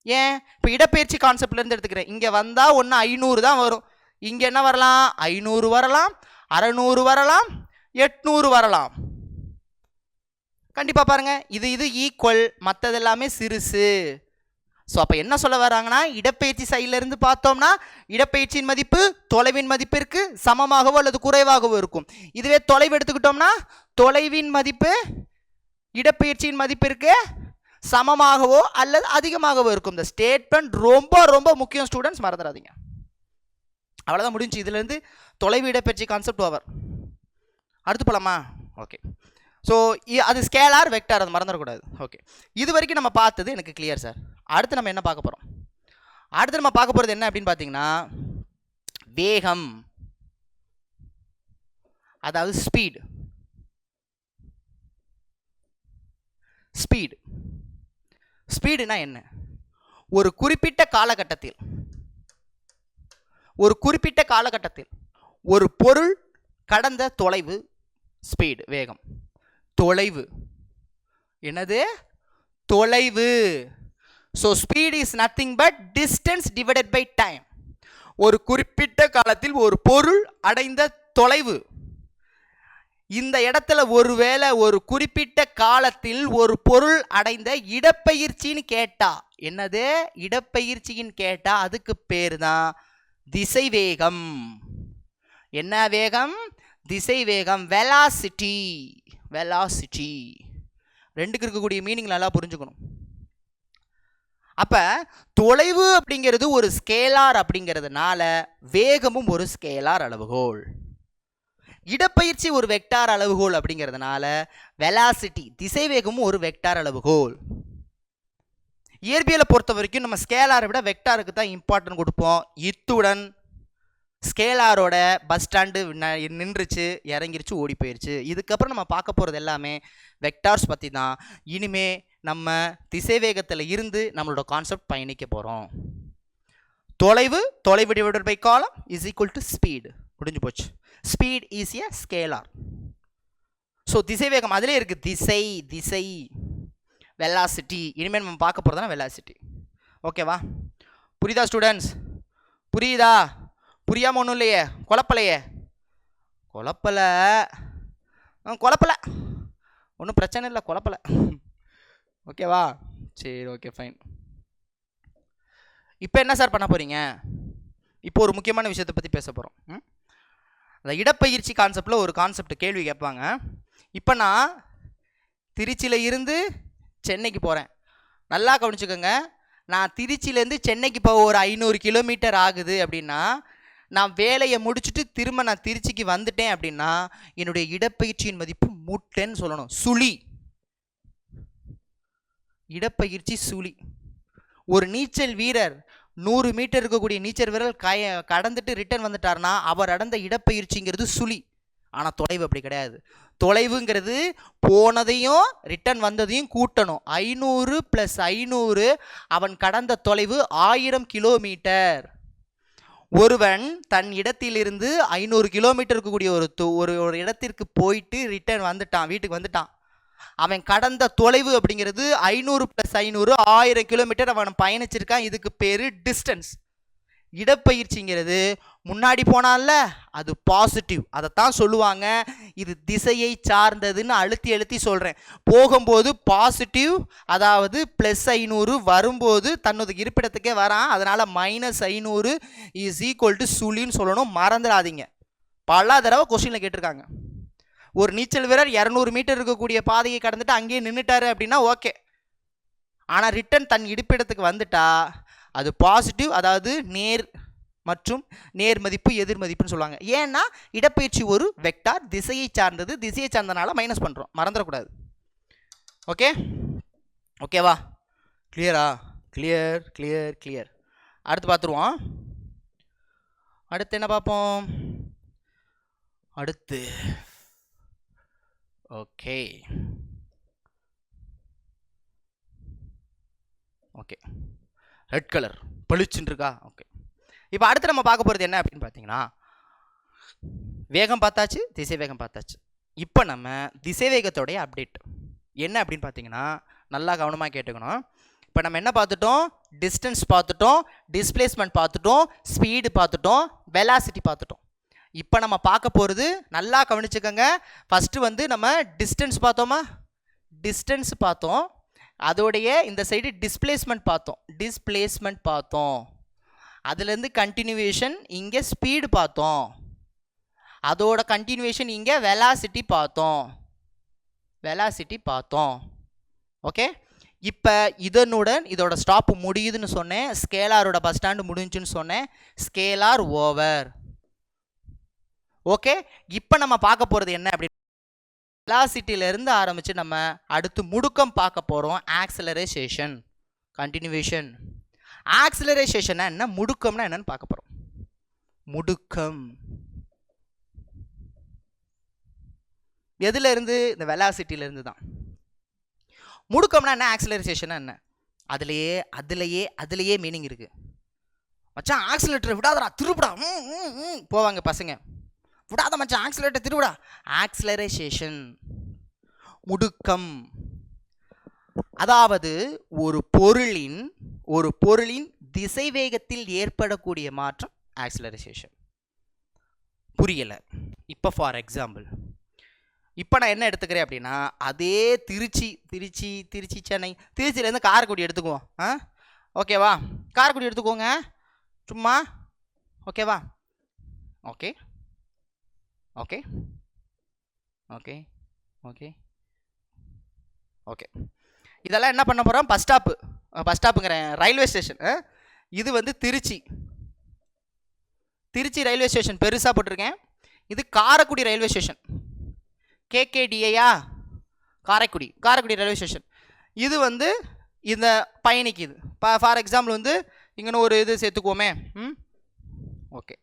ஏன்? இப்போ இடப்பெயர்ச்சி கான்செப்ட்லேருந்து எடுத்துக்கிறேன். இங்கே வந்தால் ஒன்று 500 தான் வரும், இங்கே என்ன வரலாம், 500 வரலாம், 600 வரலாம், 800 வரலாம். கண்டிப்பாக பாருங்கள், இது ஈக்குவல், மற்றது எல்லாமே சிறுசு. ஸோ அப்போ என்ன சொல்ல வராங்கன்னா, இடப்பெயர்ச்சி சைடில் இருந்து பார்த்தோம்னா இடப்பெயர்ச்சியின் மதிப்பு தொலைவின் மதிப்பிற்கு சமமாகவோ அல்லது குறைவாகவோ இருக்கும். இதுவே தொலைவு எடுத்துக்கிட்டோம்னா தொலைவின் மதிப்பு இடப்பெயர்ச்சியின் மதிப்பிற்கு சமமாகவோ அல்லது அதிகமாகவோ இருக்கும். இந்த ஸ்டேட்மெண்ட் ரொம்ப ரொம்ப முக்கியம் ஸ்டூடெண்ட்ஸ், மறந்துடாதீங்க. அவ்வளோதான், முடிஞ்சு. இதுலேருந்து தொலைவு இடப்பெயர்ச்சி கான்செப்ட் ஓவர். அடுத்து போலாமா? ஓகே. ஸோ அது ஸ்கேலார் வெக்டார், அது மறந்துடக்கூடாது. ஓகே, இது வரைக்கும் நம்ம பார்த்தது எனக்கு கிளியர் சார். அடுத்து நம்ம என்ன பார்க்க போகிறோம்? அடுத்து நம்ம பார்க்க போகிறது என்ன அப்படின்னு பார்த்தீங்கன்னா, வேகம், அதாவது ஸ்பீடு. ஸ்பீடுனா என்ன? ஒரு குறிப்பிட்ட காலகட்டத்தில் ஒரு பொருள் கடந்த தொலைவு ஸ்பீடு, வேகம். தொலைவு என்னது? தொலைவு. So speed is nothing but distance divided by time. ஒரு குறிப்பிட்ட காலத்தில் ஒரு பொருள் அடைந்த தொலைவு. இந்த இடத்துல ஒருவேளை ஒரு குறிப்பிட்ட காலத்தில் ஒரு பொருள் அடைந்த இடப்பெயர்ச்சின்னு கேட்டா, என்னது இடப்பெயர்ச்சின்னு கேட்டா அதுக்கு பேர் தான் திசை வேகம். என்ன வேகம்? திசை வேகம், வெலாசிட்டி. ரெண்டுக்கு இருக்கக்கூடிய மீனிங் நல்லா புரிஞ்சுக்கணும். அப்ப தொலைவு அப்படிங்கிறது ஒரு ஸ்கேலார் அப்படிங்கிறதுனால வேகமும் ஒரு ஸ்கேலார் அளவுகோல். இடப்பெயர்ச்சி ஒரு வெக்டார் அளவுகோல் அப்படிங்கிறதுனால வெலாசிட்டி திசை வேகமும் ஒரு வெக்டார் அளவுகோல். இயற்பியலை பொறுத்த வரைக்கும் நம்ம ஸ்கேலாரை விட வெக்டாருக்கு தான் இம்பார்ட்டன்ட் கொடுப்போம். இத்துடன் ஸ்கேலாரோட பஸ் ஸ்டாண்டு நின்றுச்சு, இறங்கிருச்சு, ஓடி போயிடுச்சு. இதுக்கப்புறம் நம்ம பார்க்க போகிறது எல்லாமே வெக்டார்ஸ் பற்றி தான். இனிமே நம்ம திசைவேகத்தில் இருந்து நம்மளோட கான்செப்ட் பயணிக்க போகிறோம். தொலைவு டிவைடட் பை காலம் இஸ் ஈக்குவல் டு ஸ்பீடு. முடிஞ்சு போச்சு. Speed is a scalar. So திசைவேகம் அதிலே இருக்குது. திசை வெலாசிட்டி. இனிமேல் நம்ம பார்க்க போகிறதுனா வெலாசிட்டி. ஓகேவா? புரியுதா ஸ்டூடெண்ட்ஸ்? புரியுதா? புரியாமல் ஒன்றும் இல்லையே? குழப்பலை ஒன்றும் பிரச்சனை இல்லை, குழப்பலை. ஓகேவா? சரி, ஓகே, ஃபைன். இப்போ என்ன சார் பண்ண போகிறீங்க? இப்போ ஒரு முக்கியமான விஷயத்தை பற்றி பேச போகிறோம். அந்த இடப்பெயர்ச்சி கான்செப்டில் ஒரு கான்செப்ட் கேள்வி கேட்பாங்க. இப்போ நான் திருச்சியில் இருந்து சென்னைக்கு போகிறேன். நல்லா கவனிச்சுக்கோங்க. நான் திருச்சியிலேருந்து சென்னைக்கு போக ஒரு 500 கிலோமீட்டர் ஆகுது அப்படின்னா, நான் வேலையை முடிச்சுட்டு திரும்ப நான் திருச்சிக்கு வந்துட்டேன் அப்படின்னா என்னுடைய இடப்பெயர்ச்சியின் மதிப்பு முட்டைன்னு சொல்லணும். சுழி. இடப்பெயர்ச்சி சுழி. ஒரு நீச்சல் வீரர் 100 மீட்டர் இருக்கக்கூடிய நீச்சல் வீரர் கடந்துட்டு ரிட்டர்ன் வந்துட்டார்னா அவர் அடைந்த இடப்பெயர்ச்சிங்கிறது சுழி. ஆனால் தொலைவு அப்படி கிடையாது. தொலைவுங்கிறது போனதையும் ரிட்டர்ன் வந்ததையும் கூட்டணும். 500 + 500 அவன் கடந்த தொலைவு 1000 கிலோமீட்டர். ஒருவன் தன் இடத்திலிருந்து 500 கிலோமீட்டர் இருக்கக்கூடிய ஒரு இடத்திற்கு போயிட்டு ரிட்டர்ன் வந்துட்டான், வீட்டுக்கு வந்துட்டான். அவன் கடந்த தொலைவு அப்படிங்கிறது 500 + 500 1000 கிலோமீட்டர் அவன் பயணிச்சிருக்கான். இதுக்கு பேர் டிஸ்டன்ஸ். இடப்பெயர்ச்சிங்கிறது முன்னாடி போனான்ல அது பாசிட்டிவ், அதைத்தான் சொல்லுவாங்க. இது திசையை சார்ந்ததுன்னு அழுத்தி சொல்கிறேன். போகும்போது பாசிட்டிவ், அதாவது +500, வரும்போது தன்னோட இருப்பிடத்துக்கே வரான். அதனால் -500 இஸ் ஈக்குவல் டு சுழின்னு சொல்லணும். மறந்துடாதீங்க. பல தடவை கொஸ்டினில் கேட்டிருக்காங்க. ஒரு நீச்சல் வீரர் 200 மீட்டர் இருக்கக்கூடிய பாதையை கடந்துட்டு அங்கேயே நின்றுட்டாரு அப்படின்னா ஓகே. ஆனால் ரிட்டன் தன் இருப்பிடத்துக்கு வந்துட்டா அது பாசிட்டிவ், அதாவது நேர் மற்றும் நேர் மதிப்பு எதிர் மதிப்புன்னு சொல்லுவாங்க. ஏன்னா இடப்பெயர்ச்சி ஒரு வெக்டார், திசையை சார்ந்தது. திசையை சார்ந்தனால மைனஸ் பண்ணுறோம், மறந்துடக்கூடாது. ஓகே, ஓகேவா? கிளியரா? கிளியர். அடுத்து பார்த்துருவோம். அடுத்து என்ன பார்ப்போம்? அடுத்து ஓகே ரெட் கலர் பளிச்சுன்னு இருக்கா? ஓகே. இப்போ அடுத்து நம்ம பார்க்க போகிறது என்ன அப்படின்னு பார்த்தீங்கன்னா, வேகம் பார்த்தாச்சு, திசை வேகம் பார்த்தாச்சு. இப்போ நம்ம திசை வேகத்தோடைய அப்டேட் என்ன அப்படின்னு பார்த்தீங்கன்னா, நல்லா கவனமாக கேட்டுக்கணும். இப்போ நம்ம என்ன பார்த்துட்டோம்? டிஸ்டன்ஸ் பார்த்துட்டோம், டிஸ்பிளேஸ்மெண்ட் பார்த்துட்டோம், ஸ்பீடு பார்த்துட்டோம், வெலாசிட்டி பார்த்துட்டோம். இப்போ நம்ம பார்க்க போகிறது நல்லா கவனிச்சுக்கோங்க. ஃபஸ்ட்டு நம்ம டிஸ்டன்ஸ் பார்த்தோமா? டிஸ்டன்ஸ் பார்த்தோம். அதோடைய இந்த சைடு டிஸ்பிளேஸ்மெண்ட் பார்த்தோம். அதுலேருந்து கண்டினியூவேஷன் இங்கே ஸ்பீடு பார்த்தோம். அதோட கண்டினியூவேஷன் இங்கே வெலாசிட்டி பார்த்தோம். ஓகே, இப்போ இதனுடன் இதோட ஸ்டாப் முடியுதுன்னு சொன்னேன். ஸ்கேலாரோட பஸ் ஸ்டாண்டு முடிஞ்சுன்னு சொன்னேன். Scalar over. ஓகே, இப்போ நம்ம பார்க்க போகிறது என்ன அப்படின்னு, வெலாசிட்டியிலேருந்து ஆரம்பித்து நம்ம அடுத்து முடுக்கம் பார்க்க போகிறோம். Acceleration, continuation. ஆக்சலரேஷன்னா என்ன, முடுக்கம்னா என்னன்னு பார்க்க போகிறோம். முடுக்கம் எதுலேருந்து, இந்த வெலாசிட்டியிலேருந்து தான். முடுக்கம்னா என்ன, ஆக்சலரேஷன்னா என்ன, அதுலேயே மீனிங் இருக்குது. மச்சான் ஆக்சிலேட்டர் விடாதடா, திருவிடா போவாங்க பசங்க. விடாத மச்சான் ஆக்சிலேட்டர் திருவிடா. ஆக்சலரேஷன், முடுக்கம். அதாவது ஒரு பொருளின் திசைவேகத்தில் ஏற்படக்கூடிய மாற்றம் ஆக்சலரேஷன். புரியலை? இப்போ ஃபார் எக்ஸாம்பிள், இப்போ நான் என்ன எடுத்துக்கிறேன் அப்படின்னா, அதே திருச்சி சென்னை, திருச்சியிலேருந்து காரைக்குடி எடுத்துக்குவோம். ஓகேவா? காரைக்குடி எடுத்துக்கோங்க சும்மா. ஓகேவா? Okay okay okay okay okay இதெல்லாம் என்ன பண்ண போகிறோம், பஸ் ஸ்டாப்புங்கிறேன், ரயில்வே ஸ்டேஷன். இது வந்து திருச்சி ரயில்வே ஸ்டேஷன் பெருசாக போட்டிருக்கேன். இது காரைக்குடி ரயில்வே ஸ்டேஷன், கேகேடிஏயா, காரைக்குடி ரயில்வே ஸ்டேஷன். இது வந்து இந்த பயணிக்குது. ஃபார் எக்ஸாம்பிள் வந்து இங்கே ஒரு இது சேர்த்துக்குவோமே. ஓகே,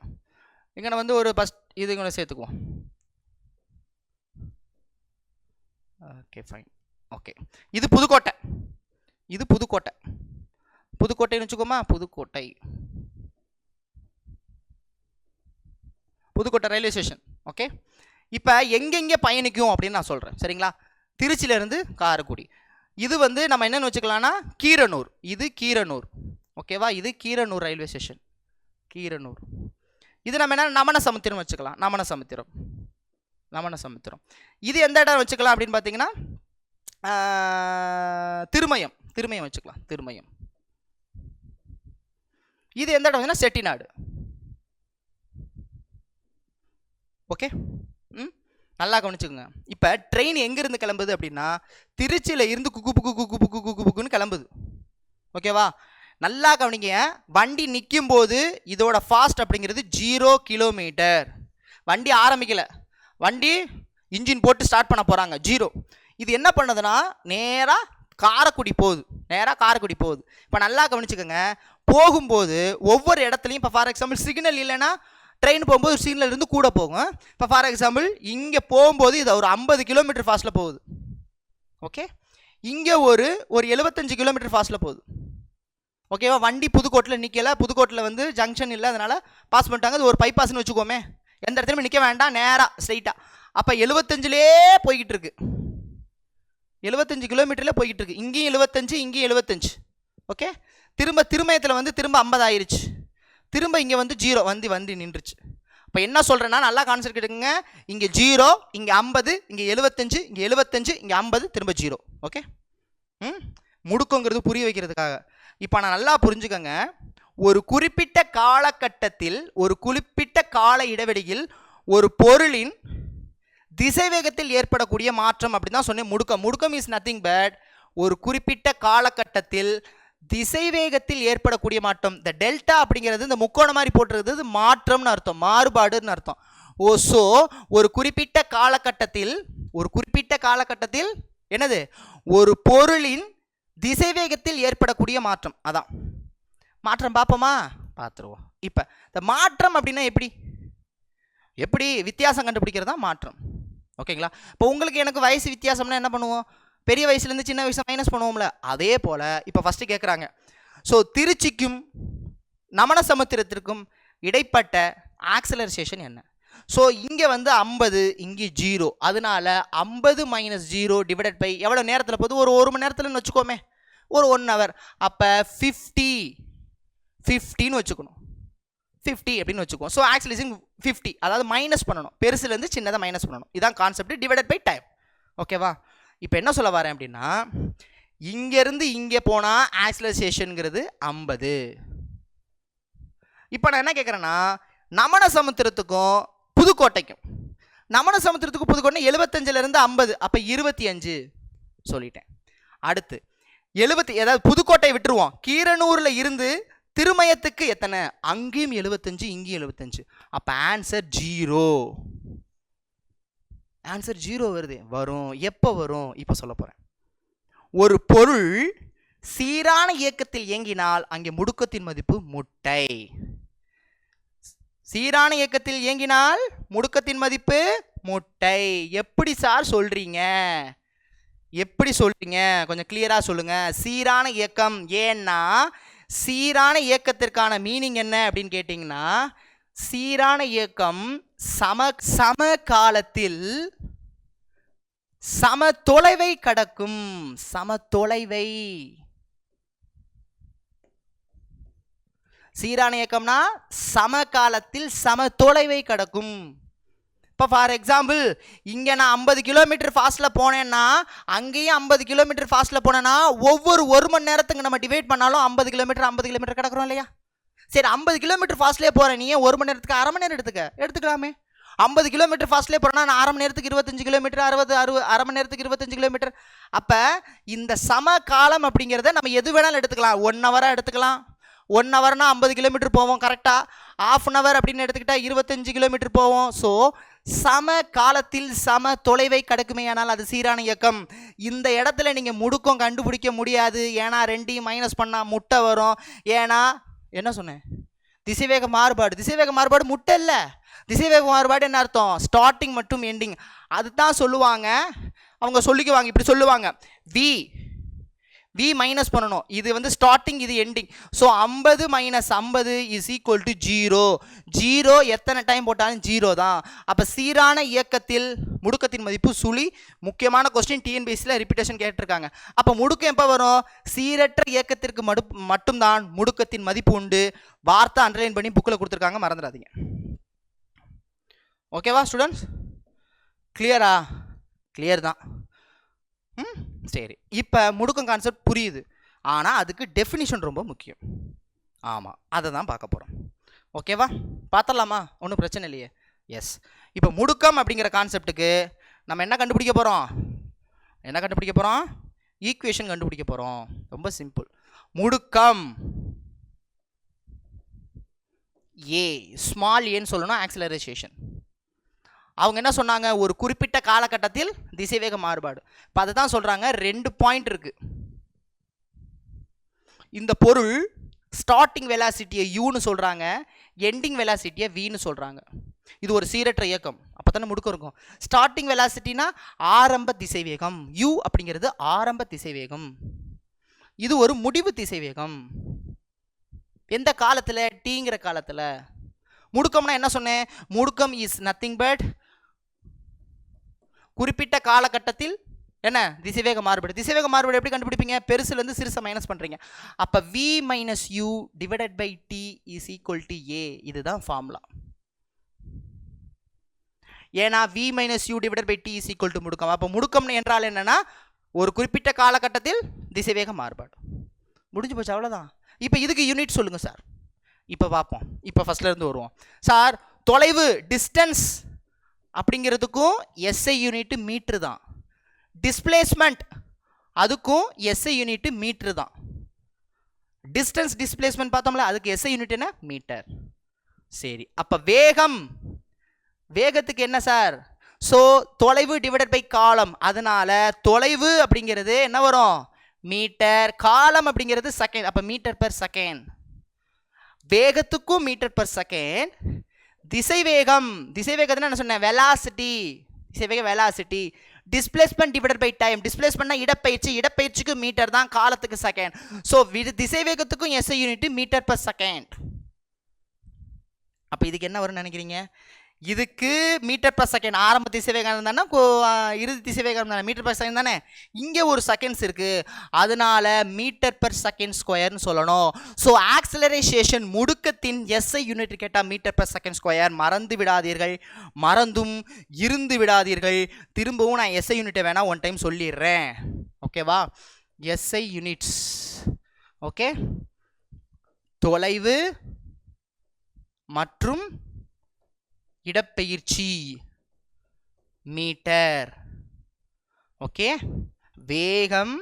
இங்கே வந்து ஒரு பஸ் இது இங்கே சேர்த்துக்குவோம். Okay fine. ஓகே, இது புதுக்கோட்டைன்னு வச்சுக்கோமா. Pudukkottai railway station. ஓகே, இப்போ எங்கெங்கே பயணிக்கும் அப்படின்னு நான் சொல்கிறேன். சரிங்களா? திருச்சியிலேருந்து காரைக்குடி. இது வந்து நம்ம என்னென்னு வச்சுக்கலாம்னா கீரனூர். இது கீரனூர். ஓகேவா? இது கீரனூர் ரயில்வே ஸ்டேஷன், கீரனூர். இது நம்ம என்ன நமனசமுத்திரம் வச்சுக்கலாம். நமனசமுத்திரம். இது எந்த இடம் வச்சுக்கலாம் அப்படின்னு பார்த்தீங்கன்னா திருமயம் வச்சுக்கலாம். திருமயம். இது எந்த இடம் வச்சுன்னா செட்டிநாடு. ஓகே, நல்லா கவனிச்சுக்கோங்க. இப்போ ட்ரெயின் எங்கேருந்து கிளம்புது அப்படின்னா திருச்சியில் இருந்து குக்குன்னு கிளம்புது. ஓகேவா? நல்லா கவனிங்க. வண்டி நிற்கும் போது இதோட ஃபாஸ்ட் அப்படிங்கிறது 0 கிலோமீட்டர். வண்டி ஆரம்பிக்கலை, வண்டி இன்ஜின் போட்டு ஸ்டார்ட் பண்ண போகிறாங்க, 0. இது என்ன பண்ணுதுன்னா நேராக காரைக்குடி போகுது. இப்போ நல்லா கவனிச்சுக்கோங்க. போகும்போது ஒவ்வொரு இடத்துலையும், இப்போ ஃபார் எக்ஸாம்பிள் சிக்னல் இல்லைன்னா ட்ரெயின் போகும்போது சிக்னல் இருந்து கூட போகும். இப்போ ஃபார் எக்ஸாம்பிள் இங்கே போகும்போது இது ஒரு 50 கிலோமீட்டர் ஃபாஸ்ட்டில் போகுது. ஓகே, இங்கே ஒரு 75 கிலோமீட்டர் ஃபாஸ்ட்டில் போகுது. ஓகேவா? வண்டி புதுக்கோட்டில் நிற்கலை. புதுக்கோட்டில் வந்து ஜங்ஷன் இல்லை, அதனால் பாஸ் பண்ணிட்டாங்க. அது ஒரு பைபாஸ்ன்னு வச்சுக்கோமே. எந்த இடத்துலையுமே நிற்க வேண்டாம், நேராக ஸ்ட்ரைட்டாக. அப்போ 75லே போய்கிட்டு இருக்கு. 75 கிலோமீட்டரில் போய்கிட்டு இருக்கு. இங்கேயும் 75, இங்கேயும் 75. ஓகே, திருமயத்தில் வந்து திரும்ப 50 ஆயிடுச்சு. திரும்ப இங்கே வந்து 0 வந்து நின்றுச்சு. இப்போ என்ன சொல்கிறேன்னா நல்லா கான்செப்ட் எடுக்குங்க. இங்கே 0, இங்கே 50, இங்கே 75, இங்கே 75, இங்கே 50, திரும்ப 0. ஓகே, முடுக்கங்கிறது புரிய வைக்கிறதுக்காக. இப்போ நான் நல்லா புரிஞ்சுக்கங்க. ஒரு குறிப்பிட்ட காலகட்டத்தில், ஒரு குறிப்பிட்ட கால இடைவெளியில் ஒரு பொருளின் திசைவேகத்தில் ஏற்படக்கூடிய மாற்றம் அப்படின்னு தான் சொன்னேன். முடுக்கம் இஸ் நத்திங் பட் ஒரு குறிப்பிட்ட காலகட்டத்தில் திசைவேகத்தில் ஏற்படக்கூடிய மாற்றம். இந்த டெல்டா அப்படிங்கிறது இந்த முக்கோணம் மாதிரி போட்டுருக்கிறது மாற்றம்னு அர்த்தம், மாறுபாடுன்னு அர்த்தம். ஸோ ஒரு குறிப்பிட்ட காலகட்டத்தில் என்னது, ஒரு பொருளின் திசைவேகத்தில் ஏற்படக்கூடிய மாற்றம். அதான் மாற்றம். பார்ப்போமா? பார்த்துருவோம். இப்போ இந்த மாற்றம் அப்படின்னா எப்படி வித்தியாசம் கண்டுபிடிக்கிறது தான் மாற்றம். ஓகேங்களா? இப்போ உங்களுக்கு எனக்கு வயசு வித்தியாசம்னா என்ன பண்ணுவோம், பெரிய வயசுலேருந்து சின்ன வயசு மைனஸ் பண்ணுவோம்ல, அதே போல் இப்போ ஃபஸ்ட்டு கேட்குறாங்க. ஸோ திருச்சிக்கும் நமனசமுத்திரத்திற்கும் இடைப்பட்ட ஆக்சலரேஷன் என்ன? ஸோ இங்கே வந்து 50, இங்கே 0. அதனால 50 - 0 டிவைடட் பை எவ்வளோ நேரத்தில் போகுது, ஒரு மணி நேரத்தில்னு வச்சுக்கோமே, ஒரு 1 hour. அப்போ 50ன்னு வச்சுக்கணும். 50 அப்படின்னு வச்சுக்குவோம். ஸோ ஆக்சலரேஷன் 50, அதாவது மைனஸ் பண்ணணும், பெருசுலேருந்து சின்னதாக மைனஸ் பண்ணணும். இதான் கான்செப்ட், டிவைடட் பை டைம். ஓகேவா? இப்போ என்ன சொல்ல வரேன் அப்படின்னா, இங்கேருந்து இங்கே போனால் ஆக்சிலரேஷனுங்கிறது 50. இப்போ நான் என்ன கேட்குறேன்னா, நமன சமுத்திரத்துக்கும் புதுக்கோட்டைக்கும், நமன சமுத்திரத்துக்கும் புதுக்கோட்டை 75லேருந்து 50, அப்போ 25 சொல்லிட்டேன். அடுத்து 70, ஏதாவது புதுக்கோட்டை விட்டுருவோம். கீரனூரில் இருந்து திருமயத்துக்கு எத்தனை? அங்கேயும் 75, இங்கேயும் 75. அப்போ ஆன்சர் 0. ஆன்சர் 0 வருது. வரும். எப்போ வரும்? இப்போ சொல்ல போகிறேன். ஒரு பொருள் சீரான இயக்கத்தில் இயங்கினால் அங்கே முடுக்கத்தின் மதிப்பு முட்டை. சீரான இயக்கத்தில் இயங்கினால் முடுக்கத்தின் மதிப்பு முட்டை. எப்படி சார் சொல்றீங்க? எப்படி சொல்றீங்க? கொஞ்சம் கிளியரா சொல்லுங்க. சீரான இயக்கம். ஏன்னா சீரான இயக்கத்திற்கான மீனிங் என்ன அப்படின்னு கேட்டிங்கன்னா, சீரான இயக்கம் சம காலத்தில் சம தொலைவை கடக்கும். சம தொலைவை. சீரான இயக்கம்னா சம காலத்தில் சம தொலைவை கடக்கும். இப்போ ஃபார் எக்ஸாம்பிள், இங்கே நான் 50 கிலோமீட்டர் ஃபாஸ்ட்டில் போனேன்னா அங்கேயும் 50 கிலோமீட்டர் ஃபாஸ்ட்டில் போனேன்னா ஒவ்வொரு 1 மணி நேரத்துக்கு நம்ம டிவைட் பண்ணாலும் 50 கிலோமீட்டர் கிடக்குறோம் இல்லையா? சரி, 50 கிலோமீட்டர் ஃபாஸ்ட்லேயே போகிறேன், நீ 1 மணி நேரத்துக்கு அரை மணி நேரம் எடுத்துக்கலாமே. 50 கிலோமீட்டர் ஃபாஸ்ட்லேயே போகிறேன்னா நான் அரை மணி நேரத்துக்கு 25 கிலோமீட்டர், 60 அரை மணி நேரத்துக்கு 25 கிலோமீட்டர். அப்போ இந்த சம காலம் அப்படிங்கிறத நம்ம எது வேணாலும் எடுத்துக்கலாம். 1 ஹவராக எடுத்துக்கலாம். 1 ஹவர்னா 50 கிலோமீட்டர் போவோம் கரெக்டாக. ½ ஹவர் அப்படின்னு எடுத்துக்கிட்டால் 25 கிலோமீட்டர் போவோம். ஸோ சம காலத்தில் சம தொலைவை கடக்குமேயானால் அது சீரான இயக்கம். இந்த இடத்துல நீங்கள் முடுக்கம் கண்டுபிடிக்க முடியாது. ஏன்னா 2ஐயும் மைனஸ் பண்ணால் முட்டை வரும். ஏன்னா என்ன சொன்னேன்? திசைவேக மாறுபாடு. திசைவேக மாறுபாடு முட்டை இல்லை. திசைவேக மாறுபாடு என்ன அர்த்தம்? ஸ்டார்டிங் மற்றும் எண்டிங். அதுதான் சொல்லுவாங்க. அவங்க சொல்லிக்குவாங்க, இப்படி சொல்லுவாங்க, வி மைனஸ் பண்ணணும். இது வந்து ஸ்டார்டிங், இது ending. So 50 - 50 is equal to 0. 0 எத்தனை டைம் போட்டாலும் 0 தான். அப்போ சீரான இயக்கத்தில் முடுக்கத்தின் மதிப்பு சுழி. முக்கியமான கொஸ்டின், டிஎன்பிஎஸ்சியில் ரிப்பீட்டேஷன் கேட்டிருக்காங்க. அப்போ முடுக்கம் எப்போ வரும்? சீரற்ற இயக்கத்திற்கு மட்டும்தான் முடுக்கத்தின் மதிப்பு உண்டு. வார்த்தை அண்டர்லைன் பண்ணி புக்கில் கொடுத்துருக்காங்க, மறந்துடாதீங்க. ஓகேவா ஸ்டூடெண்ட்ஸ்? கிளியரா? கிளியர் தான். சரி, இப்போ முடுக்கம் கான்செப்ட் புரியுது. ஆனால் அதுக்கு டெஃபினிஷன் ரொம்ப முக்கியம். ஆமாம், அதை தான் பார்க்க போகிறோம். ஓகேவா? பார்த்துடலாமா? ஒன்றும் பிரச்சனை இல்லையே. எஸ். இப்போ முடுக்கம் அப்படிங்கிற கான்செப்டுக்கு நம்ம என்ன கண்டுபிடிக்க போகிறோம்? ஈக்குவேஷன் கண்டுபிடிக்க போகிறோம். ரொம்ப சிம்பிள். முடுக்கம் ஏ, ஸ்மால் ஏன்னு சொல்லணும், ஆக்சிலரேஷன். அவங்க என்ன சொன்னாங்க? ஒரு குறிப்பிட்ட காலகட்டத்தில் திசைவேக மாறுபாடு. இப்போ அதை தான் சொல்கிறாங்க. 2 பாயிண்ட் இருக்குது. இந்த பொருள் ஸ்டார்டிங் வெலாசிட்டியை யூன்னு சொல்கிறாங்க, எண்டிங் வெலாசிட்டியை வின்னு சொல்கிறாங்க. இது ஒரு சீரற்ற இயக்கம். அப்போ தானே முடுக்கம் இருக்கும். ஸ்டார்டிங் வெலாசிட்டினா ஆரம்ப திசைவேகம். யூ அப்படிங்கிறது ஆரம்ப திசைவேகம். இது ஒரு முடிவு திசைவேகம். எந்த காலத்தில்? டீங்கிற காலத்தில். முடுக்கம்னா என்ன சொன்னேன்? முடுக்கம் இஸ் நத்திங் பட் குறிப்பிட்ட காலகட்டத்தில் என்ன? திசைவேக மாறுபாடு. திசைவேக மாறுபாடு எப்படி கண்டுபிடிப்பீங்க? பெருசுலேருந்து சிறுசை மைனஸ் பண்ணுறீங்க. அப்போ v - u divided by t is equal to a. இதுதான் ஃபார்முலா. ஏன்னா v - u divided by t is equal to முடுக்கம். அப்போ முடுக்கம் என்றால் என்னன்னா, ஒரு குறிப்பிட்ட காலகட்டத்தில் திசைவேக மாறுபாடு. முடிஞ்சு போச்சு, அவ்வளோதான். இப்போ இதுக்கு யூனிட் சொல்லுங்கள் சார். இப்போ பார்ப்போம். இப்போ ஃபஸ்ட்லேருந்து வருவோம். சார், தொலைவு டிஸ்டன்ஸ் அப்படிங்கிறதுக்கும் எஸ்ஐ யூனிட் மீட்ரு தான். டிஸ்பிளேஸ்மெண்ட் அதுக்கும் எஸ்ஐ யூனிட் மீட்ரு தான். டிஸ்டன்ஸ் டிஸ்பிளேஸ்மெண்ட் பார்த்தோம்ல, அதுக்கு எஸ்ஐ யூனிட் என்ன? மீட்டர். சரி, அப்போ வேகத்துக்கு என்ன சார்? ஸோ தொலைவு டிவைடட் பை காலம். அதனால தொலைவு அப்படிங்கிறது என்ன வரும்? மீட்டர். காலம் அப்படிங்கிறது செகண்ட். அப்போ மீட்டர் பெர் செகண்ட். வேகத்துக்கும் மீட்டர் பெர் செகண்ட். திசைவேகம்னா என்ன சொன்னேன்? வெலாசிட்டி. திசைவேக velocity. Displacement divided by time. டிஸ்பிளேஸ்மெண்ட்னா இடப்பெயர்ச்சிக்கு மீட்டர் தான், காலத்துக்கு செகண்ட். ஸோ திசைவேகத்துக்கும் SI unit metre per second. அப்போ இதுக்கு என்ன வரும்னு நினைக்கிறீங்க? இதுக்கு மீட்டர் பர் செகண்ட். ஆரம்ப திசைவேகம் இருந்தானே, இறுதி திசைவேகம் தானே, மீட்டர் பர் செகண்ட் தானே. இங்கே ஒரு செகண்ட்ஸ் இருக்குது, அதனால மீட்டர் பர் செகண்ட் ஸ்கொயர்னு சொல்லணும். ஸோ ஆக்சிலரேஷன் முடுக்கத்தின் எஸ்ஐ யூனிட் கேட்டால் மீட்டர் பர் செகண்ட் ஸ்கொயர். மறந்து விடாதீர்கள், மறந்தும் இருந்து விடாதீர்கள். திரும்பவும் நான் எஸ்ஐ யூனிட்டை வேணால் 1 டைம் சொல்லிடுறேன். ஓகேவா? SI units. ஓகே, தொலைவு மற்றும் இடப்பெயர்ச்சி மீட்டர். ஓகே, வேகம்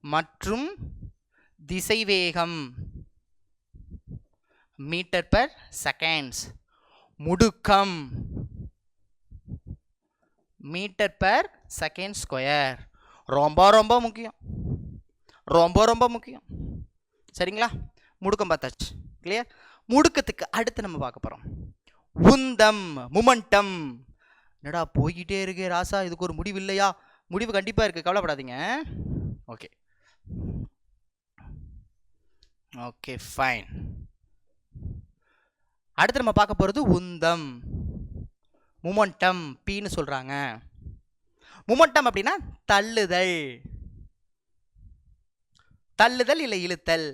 மற்றும் திசைவேகம் மீட்டர் பர் செகண்ட்ஸ். முடுக்கம் மீட்டர் பர் செகண்ட் ஸ்கொயர். ரொம்ப ரொம்ப முக்கியம், ரொம்ப ரொம்ப முக்கியம். சரிங்களா? முடுக்கம் பார்த்தாச்சு. கிளியர்? முடுக்கத்துக்கு அடுத்து நம்ம பார்க்க போகிறோம் உந்தம், மொமெண்டம். என்னடா போய்கிட்டே இருக்கு ராசா, இதுக்கு ஒரு முடிவு இல்லையா? முடிவு கண்டிப்பாக இருக்குது, கவலைப்படாதீங்க. Okay okay fine. அடுத்து நம்ம பார்க்க போகிறது உந்தம், மொமெண்டம், பின்னு சொல்கிறாங்க. மொமெண்டம் அப்படின்னா தள்ளுதல், தள்ளுதல் இல்லை இழுத்தல்.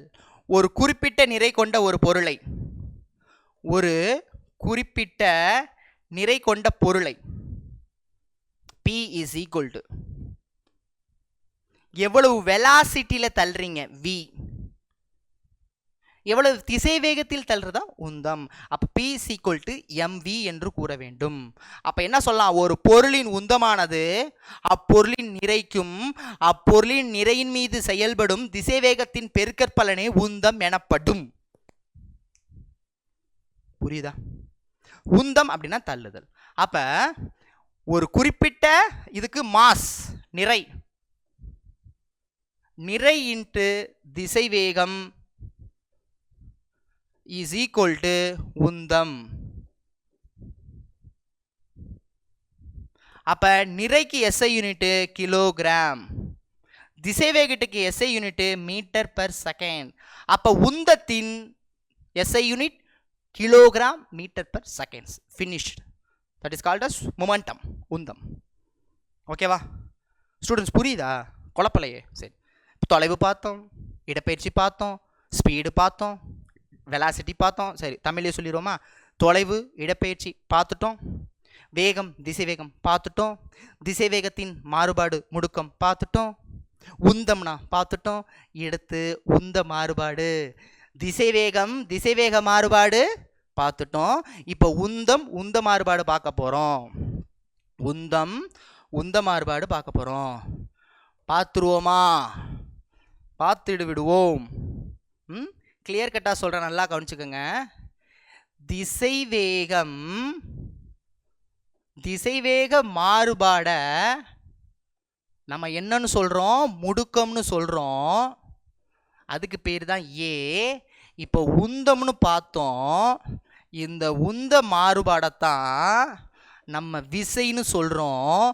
ஒரு குறிப்பிட்ட நிறை கொண்ட ஒரு பொருளை, ஒரு குறிப்பிட்ட நிறை கொண்ட பொருளை P இஸ் ஈக்குவல் டு எவ்வளவு வெலாசிட்டியில் தள்ளுறீங்க V, எவ்வளவு திசை வேகத்தில் தள்ளுறதா உந்தம். அப்போ P is equal to mv என்று கூற வேண்டும். அப்போ என்ன சொல்லலாம்? ஒரு பொருளின் உந்தமானது அப்பொருளின் நிறைக்கும் அப்பொருளின் நிறையின் மீது செயல்படும் திசை வேகத்தின் பெருக்கற்பலனே உந்தம் எனப்படும். புரியுதா? உந்தம் அப்படின்னா தள்ளுதல். அப்ப ஒரு குறிப்பிட்ட இதுக்கு மாஸ், நிறை, நிறை இன்ட்டு திசை வேகம் இஸ் ஈக்குவல் டு உந்தம். அப்ப நிறைக்கு SI யூனிட் கிலோகிராம், திசை வேகத்துக்கு SI unit metre per second. அப்ப உந்தத்தின் SI unit kilogram metre per seconds. Finished. That is called as momentum, உந்தம். ஓகேவா ஸ்டூடெண்ட்ஸ்? புரியுதா? குழப்பலையே? சரி, தொலைவு பார்த்தோம், இடப்பெயர்ச்சி பார்த்தோம், ஸ்பீடு பார்த்தோம், வெலாசிட்டி பார்த்தோம். சரி, தமிழ்லேயே சொல்லிடுவோமா? தொலைவு, இடப்பெயர்ச்சி பார்த்துட்டோம், வேகம், திசை வேகம் பார்த்துட்டோம், திசை வேகத்தின் மாறுபாடு முடுக்கம் பார்த்துட்டோம், உந்தம்னா பார்த்துட்டோம். எடுத்து உந்த மாறுபாடு, திசை வேகம், திசை வேக மாறுபாடு பார்த்துட்டோம். இப்போ உந்தம், உந்த மாறுபாடு பார்க்க போகிறோம். உந்தம், உந்த மாறுபாடு பார்க்க போகிறோம். பார்த்துருவோமா? பார்த்துடு விடுவோம். கிளியர் கட்டாக சொல்கிறேன், நல்லா கவனிச்சுக்கோங்க. திசை வேகம், திசை வேக மாறுபாடை நம்ம என்னன்னு சொல்கிறோம்? முடுக்கம்னு சொல்கிறோம். அதுக்கு பேர் தான் ஏ. இப்போ உந்தம்னு பார்த்தோம். இந்த உந்த மாறுபாடைத்தான் நம்ம விசைன்னு சொல்கிறோம்.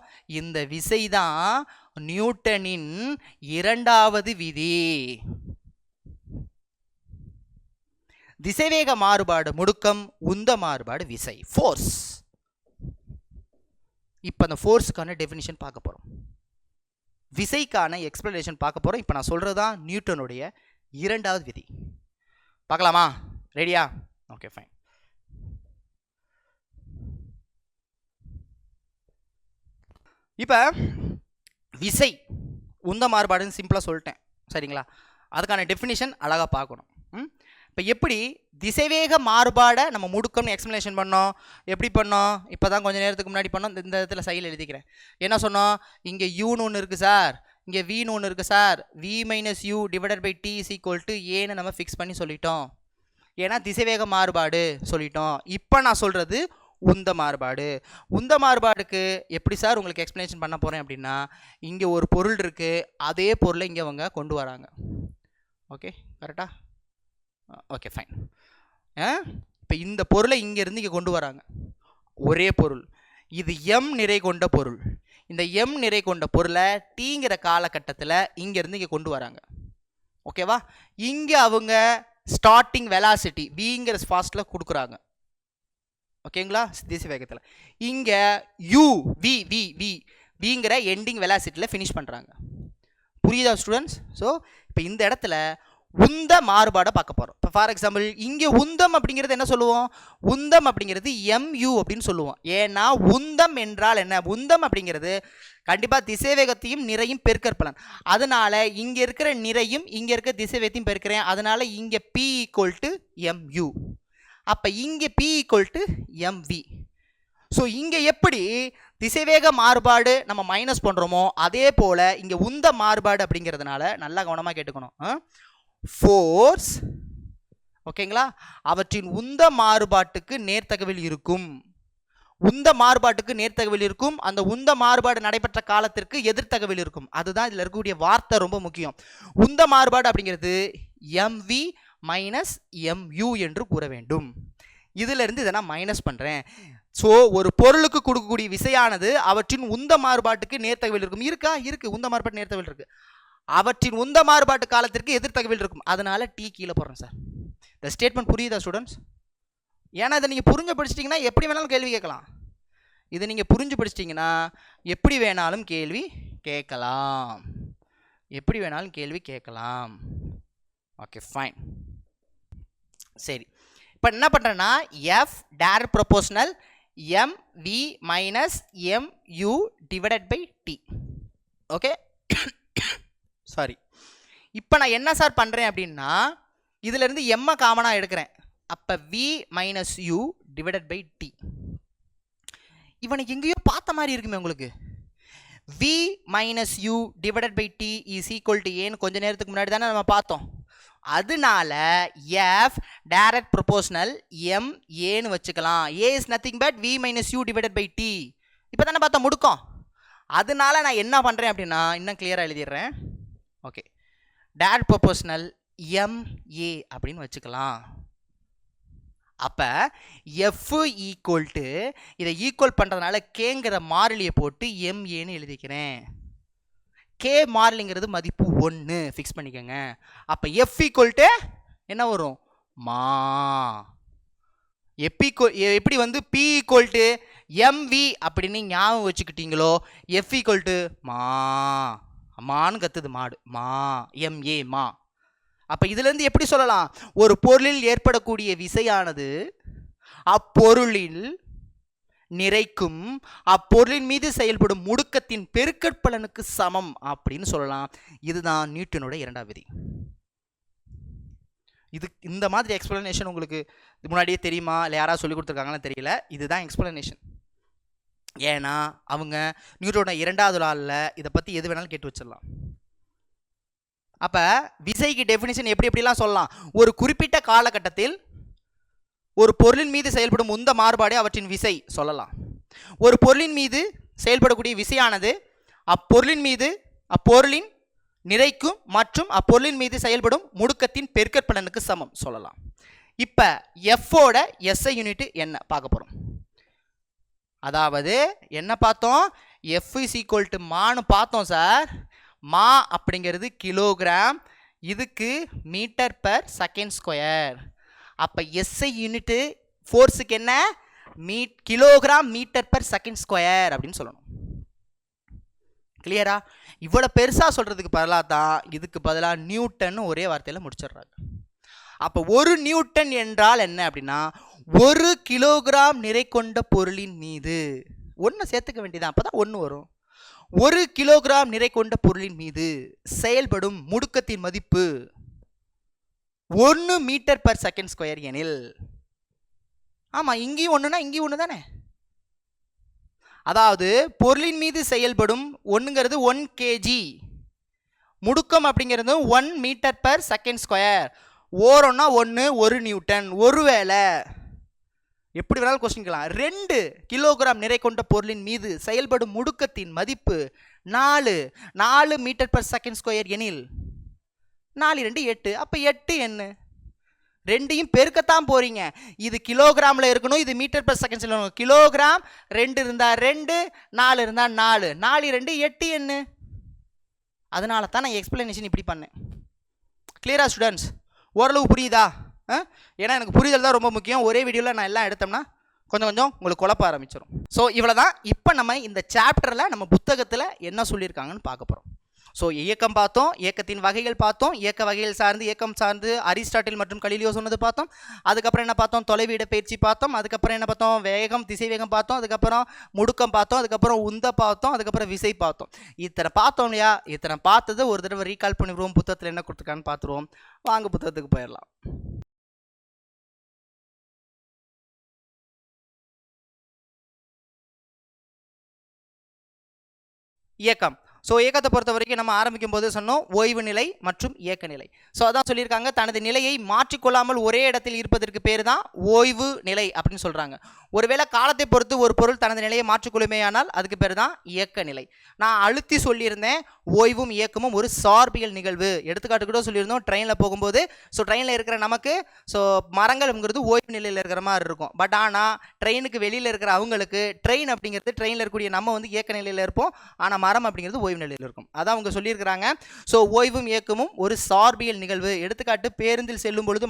இந்த விசை தான் நியூட்டனின் இரண்டாவது விதி. திசைவேக மாறுபாடு முடுக்கம், உந்த மாறுபாடு விசை, ஃபோர்ஸ். இப்போ அந்த ஃபோர்ஸுக்கான டெஃபினிஷன் பார்க்க போகிறோம், விசைக்கான எக்ஸ்பிளனேஷன் பார்க்க போகிறோம். இப்போ நான் சொல்கிறது தான் நியூட்டனுடைய இரண்டாவது விதி. பார்க்கலாமா? ரெடியா? Okay fine. இப்போ விசை, உந்த மாறுபாடுன்னு சிம்பிளாக சொல்லிட்டேன். சரிங்களா? அதுக்கான டெஃபினிஷன் அழகாக பார்க்கணும். இப்போ எப்படி திசைவேக மாறுபாடை நம்ம முடுக்கம்னு எக்ஸ்பிளனேஷன் பண்ணோம்? எப்படி பண்ணோம்? இப்போ தான் கொஞ்சம் நேரத்துக்கு முன்னாடி பண்ணோம். இந்த இடத்துல சைடில் எழுதிக்கிறேன். என்ன சொன்னோம்? இங்கே யூன்னு ஒன்று இருக்குது சார், இங்கே வின்னு ஒன்று இருக்குது sir. V minus U divided by T is equal to ஏன்னு நம்ம ஃபிக்ஸ் பண்ணி சொல்லிட்டோம். ஏன்னா திசைவேக மாறுபாடு சொல்லிட்டோம். இப்போ நான் சொல்கிறது உந்த மாறுபாடு. உந்த மாறுபாடுக்கு எப்படி சார் உங்களுக்கு எக்ஸ்பிளனேஷன் பண்ண போகிறேன் அப்படின்னா, இங்கே ஒரு பொருள் இருக்குது, அதே பொருளை இங்கே அவங்க கொண்டு வராங்க. ஓகே கரெக்டா? Okay fine. இப்போ இந்த பொருளை இங்கேருந்து இங்கே கொண்டு வராங்க, ஒரே பொருள். இது எம் நிறை கொண்ட பொருள். இந்த எம் நிறை கொண்ட பொருளை டீங்கிற காலகட்டத்தில் இங்கேருந்து இங்கே கொண்டு வராங்க. ஓகேவா? இங்கே அவங்க ஸ்டார்டிங் வெலாசிட்டி விங்கிற ஃபாஸ்ட்டில் கொடுக்குறாங்க. ஓகேங்களா? திசை வேகத்தில். இங்கே யூ வி வி வி விங்கிற எண்டிங் வெலாசிட்டியில் ஃபினிஷ் பண்ணுறாங்க. புரியுதா ஸ்டூடெண்ட்ஸ்? ஸோ இப்போ இந்த இடத்துல உந்த மாறுபாடை பார்க்க போகிறோம். இப்போ ஃபார் எக்ஸாம்பிள் இங்கே உந்தம் அப்படிங்கிறது என்ன சொல்லுவோம்? உந்தம் அப்படிங்கிறது mu அப்படின்னு சொல்லுவோம். ஏன்னா உந்தம் என்றால் என்ன? உந்தம் அப்படிங்கிறது கண்டிப்பாக திசைவேகத்தையும் நிறையும் பெருக்கற்பலன். அதனால இங்கே இருக்கிற நிறையும் இங்கே இருக்கிற திசைவேகத்தையும் பெருக்கிறேன். அதனால இங்கே P = mu. அப்போ இங்கே P = mv. ஸோ இங்கே எப்படி திசைவேக மாறுபாடு நம்ம மைனஸ் பண்ணுறோமோ அதே போல் இங்கே உந்த மாறுபாடு அப்படிங்கிறதுனால நல்லா கவனமாக கேட்டுக்கணும். ஃபோர்ஸ் ஓகேங்களா, அவற்றின் உந்த மாறுபாட்டுக்கு நேர்த்தகவில் இருக்கும். உந்த மாறுபாட்டுக்கு நேர்த்தகவில் இருக்கும். அந்த உந்த மாறுபாடு நடைபெற்ற காலத்திற்கு எதிர்த்தகவில் இருக்கும். அதுதான் இதில் இருக்கக்கூடிய வார்த்தை ரொம்ப முக்கியம். உந்த மாறுபாடு அப்படிங்கிறது mv - mu என்று கூற வேண்டும். இதிலிருந்து இதை நான் மைனஸ் பண்ணுறேன். ஸோ ஒரு பொருளுக்கு கொடுக்கக்கூடிய விசையானது அவற்றின் உந்த மாறுபாட்டுக்கு நேர்த்தகவில் இருக்கும். இருக்கா? இருக்குது. உந்த மாறுபாட்டு நேர்த்தகவில் இருக்குது. அவற்றின் உந்த மாறுபாட்டு காலத்திற்கு எதிர்த்தகவில் இருக்கும். அதனால டி கீழே போடுறேன் சார். இந்த ஸ்டேட்மெண்ட் புரியுதா ஸ்டூடெண்ட்ஸ்? ஏன்னா இதை நீங்கள் புரிஞ்சு படிச்சிட்டிங்கன்னா எப்படி வேணாலும் கேள்வி கேட்கலாம். இதை நீங்கள் புரிஞ்சு படிச்சிட்டிங்கன்னா எப்படி வேணாலும் கேள்வி கேட்கலாம். எப்படி வேணாலும் கேள்வி கேட்கலாம். Okay fine. சரி, இப்போ என்ன பண்ணுறேன்னா f direct proportional mv - mu / t. Okay sorry. இப்போ நான் என்ன சார் பண்ணுறேன் அப்படின்னா இதிலேருந்து எம்மை காமனாக எடுக்கிறேன். அப்போ v - u / t. இவனுக்கு எங்கேயோ பார்த்த மாதிரி இருக்குமே உங்களுக்கு. v - u / t = ஏன்னு கொஞ்ச நேரத்துக்கு முன்னாடி தானே நம்ம பார்த்தோம். அதனால f டைரக்ட் ப்ரொபோஷனல் m ஏன்னு வச்சுக்கலாம். a is nothing but v - u / t. இப்போ தானே பார்த்தோம் முடுக்கம். அதனால நான் என்ன பண்ணுறேன் அப்படின்னா இன்னும் கிளியராக எழுதிடுறேன். ஓகே, டைரக்ட் ப்ரொபோஷனல் ma அப்படின்னு வச்சுக்கலாம். அப்போ f இதை ஈக்குவல் பண்ணுறதுனால கேங்கிற மாறிலியை போட்டு maன்னு எழுதிக்கிறேன். கே மாறிலிங்கிறது மதிப்பு 1 ஃபிக்ஸ் பண்ணிக்கோங்க. அப்போ f என்ன வரும்? மா. எப்படி வந்து p mv அப்படின்னு ஞாபகம் வச்சுக்கிட்டீங்களோ f மா. மான்னு கத்துது மாடு. மா ma மா. அப்போ இதுலேருந்து எப்படி சொல்லலாம்? ஒரு பொருளில் ஏற்படக்கூடிய விசையானது அப்பொருளில் நிறைக்கும் அப்பொருளின் மீது செயல்படும் முடுக்கத்தின் பெருக்கற்பலனுக்கு சமம் அப்படின்னு சொல்லலாம். இதுதான் நியூட்டனோட இரண்டாவது விதி. இது இந்த மாதிரி எக்ஸ்பிளனேஷன் உங்களுக்கு முன்னாடியே தெரியுமா இல்லை யாராவது சொல்லி கொடுத்துருக்காங்கன்னு தெரியல. இதுதான் எக்ஸ்பிளனேஷன். ஏன்னா அவங்க நியூட்டனோட இரண்டாவது லாவில் இதை பற்றி எது வேணாலும் கேட்டு வச்சிடலாம். அப்போ விசைக்கு டெஃபினிஷன் எப்படிலாம் சொல்லலாம்? ஒரு குறிப்பிட்ட காலகட்டத்தில் ஒரு பொருளின் மீது செயல்படும் உந்த மாறுபாடு அவற்றின் விசை சொல்லலாம். ஒரு பொருளின் மீது செயல்படக்கூடிய விசையானது அப்பொருளின் நிறைக்கும் மற்றும் அப்பொருளின் மீது செயல்படும் முடுக்கத்தின் பெருக்கற்பலனுக்கு சமம் சொல்லலாம். இப்போ எஃபோட எஸ்ஐ யூனிட் என்ன பார்க்க போகிறோம். அதாவது என்ன பார்த்தோம்? எஃப் = மான்னு பார்த்தோம் சார். மா அப்படிங்கிறது கிலோகிராம், இதுக்கு m/s². அப்போ எஸ்ஐ யூனிட்டு ஃபோர்ஸுக்கு என்ன? கிலோகிராம் m/s² அப்படின்னு சொல்லணும். கிளியரா? இவ்வளோ பெருசாக சொல்கிறதுக்கு பதிலாக தான் இதுக்கு பதிலாக நியூட்டன் ஒரே வார்த்தையில் முடிச்சிடுறாங்க. அப்போ ஒரு நியூட்டன் என்றால் என்ன அப்படின்னா 1 கிலோகிராம் நிறை கொண்ட பொருளின் மீது 1 சேர்த்துக்க வேண்டியதான், அப்போ தான் 1 வரும். 1 கிலோகிராம் நிறை கொண்ட பொருளின் மீது செயல்படும் முடுக்கத்தின் மதிப்பு 1 m/s² எனில், ஆமாம் இங்கேயும் 1னா இங்கேயும் 1 தானே. அதாவது பொருளின் மீது செயல்படும் 1ங்கிறது 1 kg, முடுக்கம் அப்படிங்கிறது 1 m/s². ஓரம்னா 1 நியூட்டன். ஒருவேளை எப்படி வேணாலும் கொஸ்டின் கேட்கலாம். 2 கிலோகிராம் நிறை கொண்ட பொருளின் மீது செயல்படும் முடுக்கத்தின் மதிப்பு 4 m/s² எனில் 4 2 8. அப்போ 8 என்ன? ரெண்டையும் பெருக்கத்தான் போறீங்க. இது கிலோகிராமில் இருக்கணும், இது m/s இருக்கணும். கிலோகிராம் 2 இருந்தால் 2, 4 இருந்தால் 4, 4 2 8 என்ன? அதனால தான் நான் எக்ஸ்பிளனேஷன் இப்படி பண்ணேன். கிளியரா ஸ்டூடெண்ட்ஸ்? ஓரளவு புரியுதா? ஏன்னா எனக்கு புரிதல் தான் ரொம்ப முக்கியம். ஒரே வீடியோவில் நான் எல்லாம் எடுத்தோம்னா கொஞ்சம் உங்களுக்கு குழப்ப ஆரம்பிச்சிடும். ஸோ இவ்வளோ தான். இப்போ நம்ம இந்த சாப்டரில் நம்ம புத்தகத்தில் என்ன சொல்லியிருக்காங்கன்னு பார்க்க போகிறோம். ஸோ இயக்கம் பார்த்தோம், இயக்கத்தின் வகைகள் பார்த்தோம், இயக்க வகைகள் சார்ந்து இயக்கம் சார்ந்து அரிஸ்டாட்டில் மற்றும் கலீலியோ சொன்னது பார்த்தோம். அதுக்கப்புறம் என்ன பார்த்தோம், தொலைவு இடப்பெயர்ச்சி பார்த்தோம். அதுக்கப்புறம் என்ன பார்த்தோம், வேகம் திசை வேகம் பார்த்தோம். அதுக்கப்புறம் முடுக்கம் பார்த்தோம். அதுக்கப்புறம் உந்த பார்த்தோம். அதுக்கப்புறம் விசை பார்த்தோம். இத்தனை பார்த்தோம் இல்லையா? இத்தனை பார்த்தது ஒரு தடவை ரீகால் பண்ணிடுவோம். புத்தகத்தில் என்ன கொடுத்துருக்கான்னு பார்த்துருவோம். வாங்க புத்தகத்துக்கு போயிடலாம். இயக்கம். ஸோ இயக்கத்தை பொறுத்த வரைக்கும் நம்ம ஆரம்பிக்கும் போது சொன்னோம் ஓய்வு நிலை மற்றும் இயக்க நிலை. ஸோ அதான் சொல்லியிருக்காங்க, தனது நிலையை மாற்றிக்கொள்ளாமல் ஒரே இடத்தில் இருப்பதற்கு பேர் தான் ஓய்வு நிலை அப்படின்னு சொல்கிறாங்க. ஒருவேளை காலத்தை பொறுத்து ஒரு பொருள் தனது நிலையை மாற்றிக்கொள்ளுமேயானால் அதுக்கு பேர் தான் இயக்க நிலை. நான் அழுத்தி சொல்லியிருந்தேன், ஓய்வும் இயக்கமும் ஒரு சார்பியல் நிகழ்வு. எடுத்துக்காட்டு கூட சொல்லியிருந்தோம் ட்ரெயினில் போகும்போது. ஸோ ட்ரெயினில் இருக்கிற நமக்கு ஸோ மரங்கள்ங்கிறது ஓய்வு நிலையில் இருக்கிற மாதிரி இருக்கும். பட் ஆனால் ட்ரெயினுக்கு வெளியில் இருக்கிற அவங்களுக்கு ட்ரெயின் அப்படிங்கிறது ட்ரெயினில் இருக்கக்கூடிய நம்ம வந்து இயக்க நிலையில் இருப்போம். ஆனால் மரம் அப்படிங்கிறது ஓய்வு நிலையில் இருக்கும். அதான் அவங்க சொல்லியிருக்கிறாங்க. ஸோ ஓய்வும் இயக்கமும் ஒரு சார்பியல் நிகழ்வு. எடுத்துக்காட்டு பேருந்தில் செல்லும் பொழுது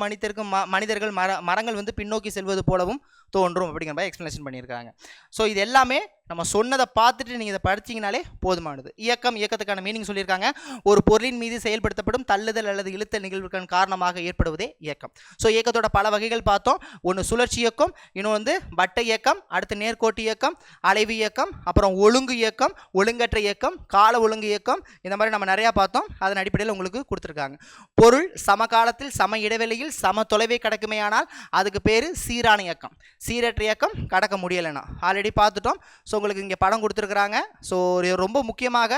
மனிதர்கள் மரங்கள் வந்து பின்னோக்கி செல்வது போலவும் தோன்றும் அப்படிங்கிற மாதிரி எக்ஸ்பிளனேஷன் பண்ணியிருக்காங்க. ஸோ இது எல்லாமே நம்ம சொன்னதை பார்த்துட்டு நீங்கள் இதை படிச்சிங்கனாலே போதுமானது. இயக்கத்துக்கான மீனிங் சொல்லியிருக்காங்க. ஒரு பொருளின் மீது செயல்படுத்தப்படும் தள்ளுதல் அல்லது இழுத்தல் நிகழ்வுகளின் காரணமாக ஏற்படுவதே இயக்கம். ஸோ இயக்கத்தோட பல வகைகள் பார்த்தோம். ஒன்று சுழற்சி இயக்கம், இன்னும் வந்து வட்ட இயக்கம், அடுத்து நேர்கோட்டு இயக்கம், அலைவு இயக்கம், அப்புறம் ஒழுங்கு இயக்கம், ஒழுங்கற்ற இயக்கம், கால ஒழுங்கு இயக்கம், இந்த மாதிரி நம்ம நிறையா பார்த்தோம். அதன் அடிப்படையில் உங்களுக்கு கொடுத்துருக்காங்க. பொருள் சமகாலத்தில் சம இடைவெளியில் சம தொலைவை கடக்குமேயானால் அதுக்கு பேர் சீரான இயக்கம். சீரற்ற இயக்கம் கடக்க முடியலைன்னா ஆல்ரெடி பார்த்துட்டோம். ஸோ உங்களுக்கு இங்கே படம் கொடுத்துருக்குறாங்க. ஸோ ரொம்ப முக்கியமாக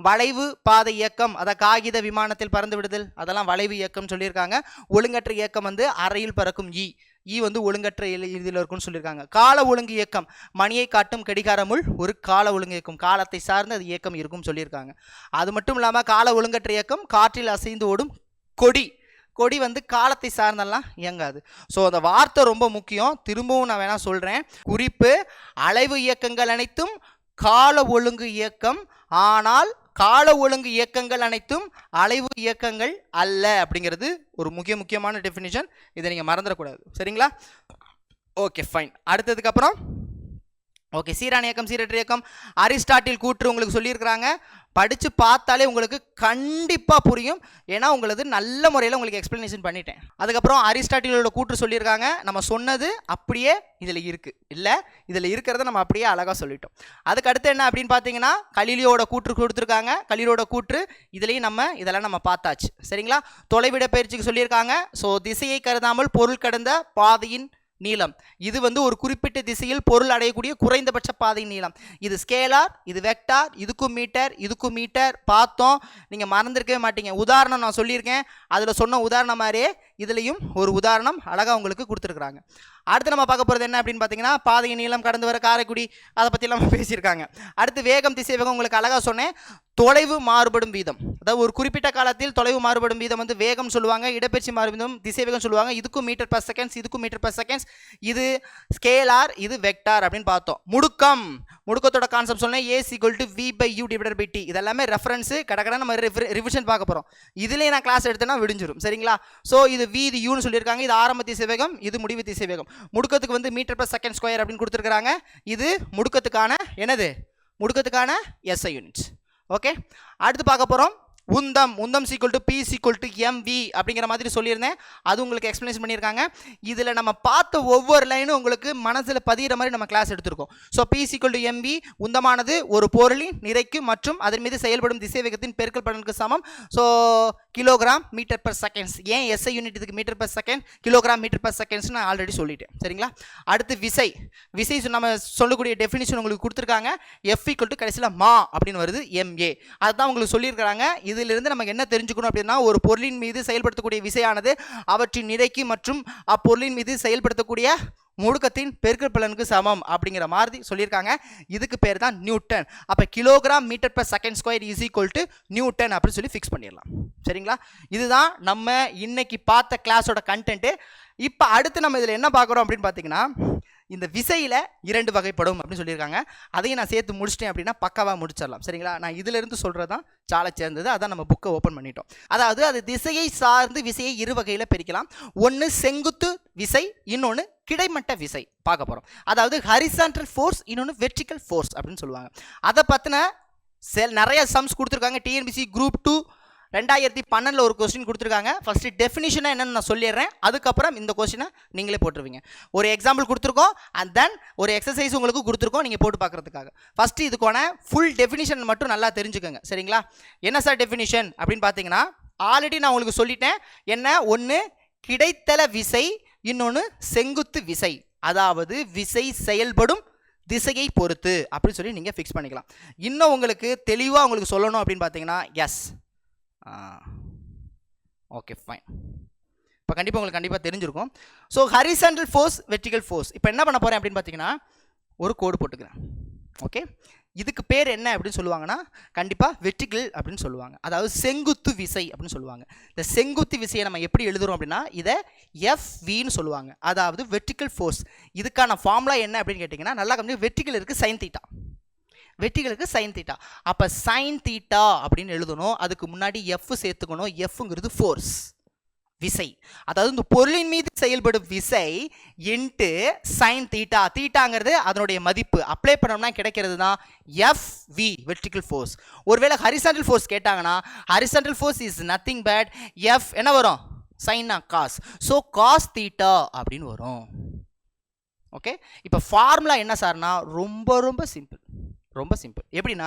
வளைவு பாதை இயக்கம், அதை காகித விமானத்தில் பறந்து விடுதல், அதெல்லாம் வளைவு இயக்கம் சொல்லியிருக்காங்க. ஒழுங்கற்ற இயக்கம் வந்து அறையில் பறக்கும் ஈ வந்து ஒழுங்கற்ற இதில் இருக்கும்னு சொல்லியிருக்காங்க. கால ஒழுங்கு இயக்கம், மணியை காட்டும் கடிகாரமுள் ஒரு கால ஒழுங்கு இயக்கம், காலத்தை சார்ந்து அது இயக்கம் இருக்கும் சொல்லியிருக்காங்க. அது மட்டும் இல்லாமல் கால ஒழுங்கற்ற இயக்கம் காற்றில் அசைந்து ஓடும் கொடி வந்து காலத்தை சார்ந்தெல்லாம் இயங்காது. ஸோ அந்த வார்த்தை ரொம்ப முக்கியம். திரும்பவும் நான் வேணா சொல்கிறேன். குறிப்பு, அலைவு இயக்கங்கள் அனைத்தும் கால ஒழுங்கு இயக்கம், ஆனால் கால ஒழுங்கு இயக்கங்கள் அனைத்தும் அலைவு இயக்கங்கள் அல்ல அப்படிங்கிறது ஒரு முக்கியமான டெஃபினிஷன். இதை நீங்கள் மறந்துடக்கூடாது. சரிங்களா? Okay fine. அடுத்ததுக்கப்புறம் ஓகே, சீரான இயக்கம் சீரற்ற இயக்கம் அரிஸ்டாட்டில் கூற்று உங்களுக்கு சொல்லியிருக்கிறாங்க. படித்து பார்த்தாலே உங்களுக்கு கண்டிப்பாக புரியும். ஏன்னா உங்களது நல்ல முறையில் உங்களுக்கு எக்ஸ்பிளனேஷன் பண்ணிட்டேன். அதுக்கப்புறம் அரிஸ்டாட்டிலோட கூற்று சொல்லியிருக்காங்க. நம்ம சொன்னது அப்படியே இதில் இருக்குது, இல்லை இதில் இருக்கிறத நம்ம அப்படியே அழகாக சொல்லிட்டோம். அதுக்கு அடுத்து என்ன அப்படின்னு பார்த்தீங்கன்னா கலீலியோட கூற்று கொடுத்துருக்காங்க. கலீலியோட கூற்று இதுலேயும் இதெல்லாம் நம்ம பார்த்தாச்சு. சரிங்களா? தொலைவிட பயிற்சிக்கு சொல்லியிருக்காங்க. ஸோ திசையை கருதாமல் பொருள் கடந்த பாதையின் நீளம், இது வந்து ஒரு குறிப்பிட்ட திசையில் பொருள் அடையக்கூடிய குறைந்தபட்ச பாதை நீளம். இது ஸ்கேலார், இது வெக்டார், இதுக்கும் மீட்டர் பார்த்தோம். நீங்கள் மறந்துருக்கவே மாட்டீங்க. உதாரணம் நான் சொல்லியிருக்கேன். அதில் சொன்ன உதாரணம் மாதிரியே இதுலேயும் ஒரு உதாரணம் அழகாக உங்களுக்கு கொடுத்துருக்குறாங்க. அடுத்து நம்ம பார்க்க போகிறது என்ன அப்படின்னு பார்த்தீங்கன்னா பாதையின் நீளம் கடந்து வர காரைக்குடி, அதை பற்றிலாம் பேசியிருக்காங்க. அடுத்து வேகம் திசை வேகம் உங்களுக்கு அழகாக சொன்னேன். தொலைவு மாறுபடும் வீதம், அதாவது ஒரு குறிப்பிட்ட காலத்தில் தொலைவு மாறுபடும் வீதம் வந்து வேகம் சொல்லுவாங்க. இடப்பெயர்ச்சி மாறுபடும் திசை வேகம் சொல்லுவாங்க. இதுக்கும் மீட்டர் பர் செகண்ட்ஸ், இதுக்கும் மீட்டர் பர் செகண்ட்ஸ். இது ஸ்கேலார், இது வெக்டார் அப்படின்னு பார்த்தோம். முடுக்கத்தோட கான்செப்ட் சொன்னேன். A=V/U/T. இதெல்லாமே ரெஃபரன்ஸு கடற்கடை நம்ம ரிவிஷன் பார்க்க போகிறோம். இதுலேயே நான் கிளாஸ் எடுத்தேன்னா விடிஞ்சிடும். சரிங்களா? ஸோ இது V, இது Uன்னு சொல்லியிருக்காங்க. இது ஆரம்ப திசை வேகம், இது முடிவு திசை வேகம். முடுக்கத்துக்கு வந்து மீட்டர் பர் செகண்ட் ஸ்கொயர் அப்படின்னு கொடுத்துருக்காங்க. இது முடுக்கத்துக்கான என்னது? முடுக்கத்துக்கான SI யூனிட்ஸ். ஓகே, அடுத்து பார்க்க போகிறோம் உந்தம் P=mv அப்படிங்கிற மாதிரி சொல்லியிருந்தேன். அது உங்களுக்கு எக்ஸ்பிளனேஷன் பண்ணியிருக்காங்க. இதில் நம்ம பார்த்த ஒவ்வொரு லைனும் உங்களுக்கு மனசில் பதிகிற மாதிரி நம்ம கிளாஸ் எடுத்திருக்கோம். ஸோ P=mv, உந்தமானது ஒரு பொருளின் நிறைக்கு மற்றும் அதன் மீது செயல்படும் திசை வேகத்தின் பெருக்கல் பலனுக்கு சமம். So kilogram metre per seconds. ஏன் SI யூனிட் இதுக்கு metre per second, kilogram metre per seconds நான் ஆல்ரெடி சொல்லிட்டேன். சரிங்களா? அடுத்து விசை நம்ம சொல்லக்கூடிய டெஃபினிஷன் உங்களுக்கு கொடுத்துருக்காங்க. F கடைசியில் மா அப்படின்னு வருது, MA. அதுதான் உங்களுக்கு சொல்லியிருக்கிறாங்க. இதிலிருந்து நமக்கு என்ன தெரிஞ்சுக்கணும் அப்படின்னா ஒரு பொருளின் மீது செயல்படுத்தக்கூடிய விசையானது அவற்றின் நிறைக்கு மற்றும் அப்பொருளின் மீது செயல்படுத்தக்கூடிய முடுக்கத்தின் பெருக்கல் பலனுக்கு சமம் அப்படிங்கிற மாதிரி சொல்லியிருக்காங்க. இதுக்கு பேர் தான் நியூட்டன். அப்போ kilogram metre per second square = newton அப்படின்னு சொல்லி ஃபிக்ஸ் பண்ணிடலாம். சரிங்களா? இதுதான் நம்ம இன்னைக்கு பார்த்த கிளாஸோட கண்டென்ட்டு. இப்போ அடுத்து நம்ம இதில் என்ன பார்க்குறோம் அப்படின்னு பார்த்தீங்கன்னா இந்த விசையில் 2 வகைப்படும் அப்படின்னு சொல்லியிருக்காங்க. அதையும் நான் சேர்த்து முடிச்சிட்டேன் அப்படின்னா பக்காவாக முடிச்சிடலாம். சரிங்களா? நான் இதிலிருந்து சொல்கிறது தான் சாலை சேர்ந்தது. அதான் நம்ம புக்கை ஓப்பன் பண்ணிட்டோம். அதாவது அது திசையை சார்ந்து விசையை 2 வகையில் பிரிக்கலாம். ஒன்று செங்குத்து விசை, இன்னொன்று கிடைமட்ட விசை பார்க்க போகிறோம். அதாவது ஹரிசான்டல் ஃபோர்ஸ், இன்னொன்று வெர்டிக்கல் ஃபோர்ஸ் அப்படின்னு சொல்லுவாங்க. அதை பற்றின நிறைய சம்ஸ் கொடுத்துருக்காங்க. டிஎன்பிசி குரூப் 2 2012 ஒரு கொஸ்டின் கொடுத்துருக்காங்க. ஃபர்ஸ்ட் டெஃபினிஷனா என்னன்னு நான் சொல்லிடுறேன், அதுக்கப்புறம் இந்த கொஸ்டினை நீங்களே போட்டுருவீங்க. ஒரு எக்ஸாம்பிள் கொடுத்துருக்கோம், அண்ட் தென் ஒரு எக்ஸசைஸ் உங்களுக்கு கொடுத்துருக்கோம் நீங்கள் போட்டு பார்க்குறதுக்காக. ஃபர்ஸ்ட் இதுக்கான ஃபுல் டெஃபினிஷன் மட்டும் நல்லா தெரிஞ்சுக்கோங்க, சரிங்களா? என்ன சார் டெஃபினிஷன் அப்படின்னு பார்த்தீங்கன்னா, ஆல்ரெடி நான் உங்களுக்கு சொல்லிட்டேன். என்ன? ஒன்று கிடைத்தல விசை, இன்னொன்று செங்குத்து விசை. அதாவது விசை செயல்படும் திசையை பொறுத்து அப்படின்னு சொல்லி நீங்கள் ஃபிக்ஸ் பண்ணிக்கலாம். இன்னும் உங்களுக்கு தெளிவாக உங்களுக்கு சொல்லணும் அப்படின்னு பார்த்தீங்கன்னா, எஸ், ஓகே ஃபைன். இப்போ கண்டிப்பாக உங்களுக்கு கண்டிப்பாக தெரிஞ்சிருக்கும். So horizontal force, vertical force. இப்போ என்ன பண்ண போகிறேன் அப்படின்னு பார்த்தீங்கன்னா, ஒரு கோடு போட்டுக்கிறேன். ஓகே, இதுக்கு பேர் என்ன அப்படின்னு சொல்லுவாங்கன்னா, கண்டிப்பாக வெர்டிகல் அப்படின்னு சொல்லுவாங்க. அதாவது செங்குத்து விசை அப்படின்னு சொல்லுவாங்க. இந்த செங்குத்து விசையை நம்ம எப்படி எழுதுறோம் அப்படின்னா, இதை எஃப்வின்னு சொல்லுவாங்க. அதாவது வெர்டிகல் ஃபோர்ஸ். இதுக்கான ஃபார்முலா என்ன அப்படின்னு கேட்டிங்கன்னா, நல்லா கம்மி, வெர்டிகல் இருக்குது சைன் தீட்டா, வெர்டிகலுக்கு சைன் தீட்டா. அப்போ சைன் தீட்டா அப்படின்னு எழுதணும். அதுக்கு முன்னாடி எஃப் சேர்த்துக்கணும். எஃப்ங்கிறது ஃபோர்ஸ், விசை. அதாவது இந்த பொருளின் மீது செயல்படும் விசை இன்ட்டு சைன் தீட்டா. தீட்டாங்கிறது அதனுடைய மதிப்பு. அப்ளை பண்ணோம்னா கிடைக்கிறது தான் எஃப்வி, வெர்டிகல் ஃபோர்ஸ். ஒருவேளை ஹரிசாண்டல் ஃபோர்ஸ் கேட்டாங்கன்னா, horizontal force is nothing but F என்ன வரும்? சைனா காஸ். ஸோ காஸ் தீட்டா அப்படின்னு வரும். ஓகே, இப்போ ஃபார்முலா என்ன சார்னா, ரொம்ப ரொம்ப சிம்பிள், ரொம்ப சிம்பிள். எப்படின்னா,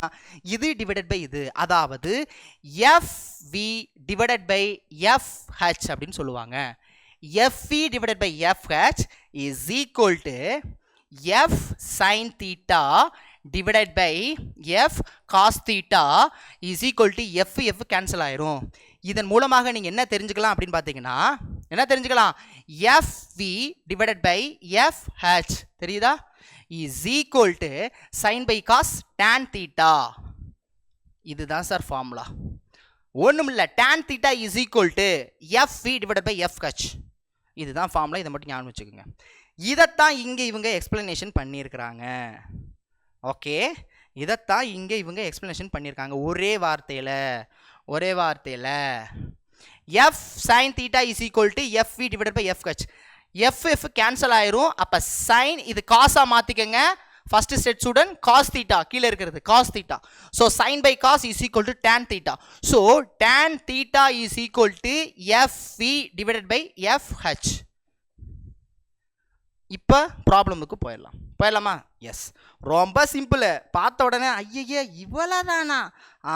இது டிவைடட் பை இது, அதாவது எஃப்வி டிவைடட் பை எஃப்ஹெச் அப்படின்னு சொல்லுவாங்க. F V divided by F H is equal to F sine theta divided by F cos theta is equal to F F cancel ஆயிரும். இதன் மூலமாக நீங்கள் என்ன தெரிஞ்சுக்கலாம் அப்படின்னு பார்த்தீங்கன்னா, என்ன தெரிஞ்சுக்கலாம்? எஃப்வி டிவைடட் பை எஃப்ஹெச் தெரியுதா? Is equal to sine by cos tan theta. இதுதான் சார் ஃபார்முலா. ஒன்றும் இல்லை, tan theta is equal to FV divided by F H. இதுதான் ஃபார்முலா. இதை மட்டும் ஞாபகம் வச்சுக்கோங்க. இதைத்தான் இங்கே இவங்க எக்ஸ்பிளனேஷன் பண்ணியிருக்கிறாங்க. ஓகே, இதைத்தான் இங்கே இவங்க எக்ஸ்பிளனேஷன் பண்ணியிருக்காங்க ஒரே வார்த்தையில், ஒரே வார்த்தையில். F sine theta is equal to FV divided by FH. F F cancel ஆயிரும். அப்போ சைன் இது காஸா மாற்றிக்கங்க. ஃபர்ஸ்ட் ஸ்டெட் ஸ்டூடெண்ட் காஸ் தீட்டா கீழே இருக்கிறது cos theta. So sine by cos is equal to tan theta. So tan theta is equal to FV divided by FH. இப்போ ப்ராப்ளமுக்கு போயிடலாமா? எஸ், ரொம்ப சிம்பிள். பார்த்த உடனே ஐயய்ய இவ்வளோ தானா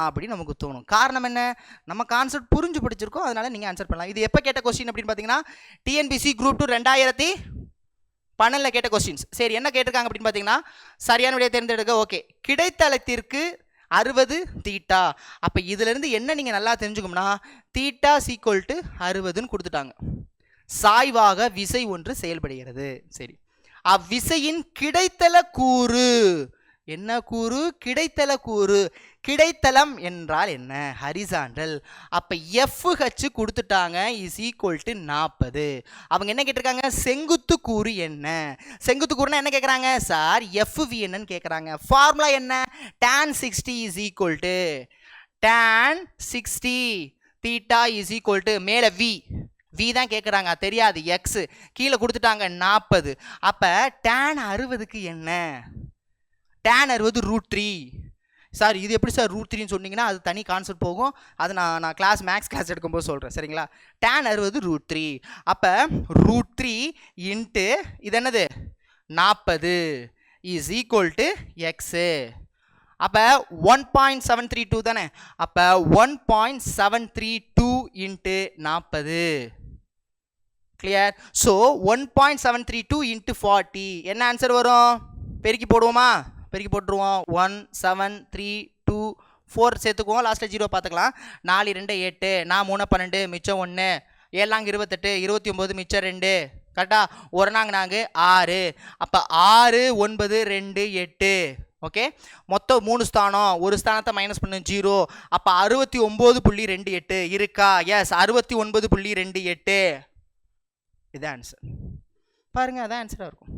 அப்படின்னு நமக்கு தோணும். காரணம் என்ன? நம்ம கான்செப்ட் புரிஞ்சு படிச்சிருக்கோம், அதனால நீங்கள் ஆன்சர் பண்ணலாம். இது எப்போ கேட்ட கொஸ்டின் அப்படின்னு பார்த்தீங்கன்னா, டிஎன்பிசி குரூப் 2 2012 கேட்ட கொஸ்டின்ஸ். சரி, என்ன கேட்டிருக்காங்க அப்படின்னு பார்த்தீங்கன்னா, சரியான விடையை தேர்ந்தெடுக்க. ஓகே, கிடைத்தளத்திற்கு 60 தீட்டா. அப்போ இதிலிருந்து என்ன நீங்கள் நல்லா தெரிஞ்சுக்கணும்னா, தீட்டா சீக்குவல் டு 60ன்னு கொடுத்துட்டாங்க. சாய்வாக விசை ஒன்று செயல்படுகிறது. சரி, அவ்விசையின் கிடைத்தல கூறு என்ன கூறு? கிடைத்தல கூறு. கிடைத்தலம் என்றால் என்ன? ஹரிசாண்டல். அப்ப எஃப்ஹெச் கொடுத்துட்டாங்க இஸ் ஈக்குவல் டு 40. அவங்க என்ன கேட்டிருக்காங்க? செங்குத்து கூறு என்ன? செங்குத்து கூறுனா என்ன கேட்குறாங்க சார்? எஃப்வி என்னன்னு கேட்குறாங்க. ஃபார்முலா என்ன? tan 60 is equal to tan 60 theta is equal to மேலே வி தான் கேட்குறாங்க, தெரியாது எக்ஸ், கீழே கொடுத்துட்டாங்க 40. அப்போ tan 60க்கு என்ன? tan 60 √3. சார் இது எப்படி சார் √3ன்னு சொன்னீங்கன்னா அது தனி கான்செப்ட் போகும், அது நான் மேக்ஸ் கிளாஸ் எடுக்கும்போது சொல்கிறேன், சரிங்களா? tan 60 √3. அப்போ √3 இன்ட்டு இது என்னது 40 இஸ் ஈக்குவல் டு எக்ஸு. அப்போ 1.732 தானே? அப்போ 1.732 இன்ட்டு 40. கிளியர்? ஸோ 1.732 இன்ட்டு 40 என்ன ஆன்சர் வரும்? பெருக்கி போடுவோமா? பெருக்கி போட்டுருவோம். 1732 4 சேர்த்துக்குவோம், லாஸ்ட்டில் 0 பார்த்துக்கலாம். 4 2 8, 4 3 12, மிச்சம் 1, 7 28, 29, மிச்சம் 2, கரெக்டா? 1 4 6. அப்போ 6 9 2 8. ஓகே, மொத்தம் 3 ஸ்தானம், ஒரு ஸ்தானத்தை மைனஸ் பண்ணு 0. அப்போ 69.28 இருக்கா? எஸ், 69.28. இதுதான் ஆன்சர். பாருங்கள், அதான் ஆன்சராக இருக்கும்.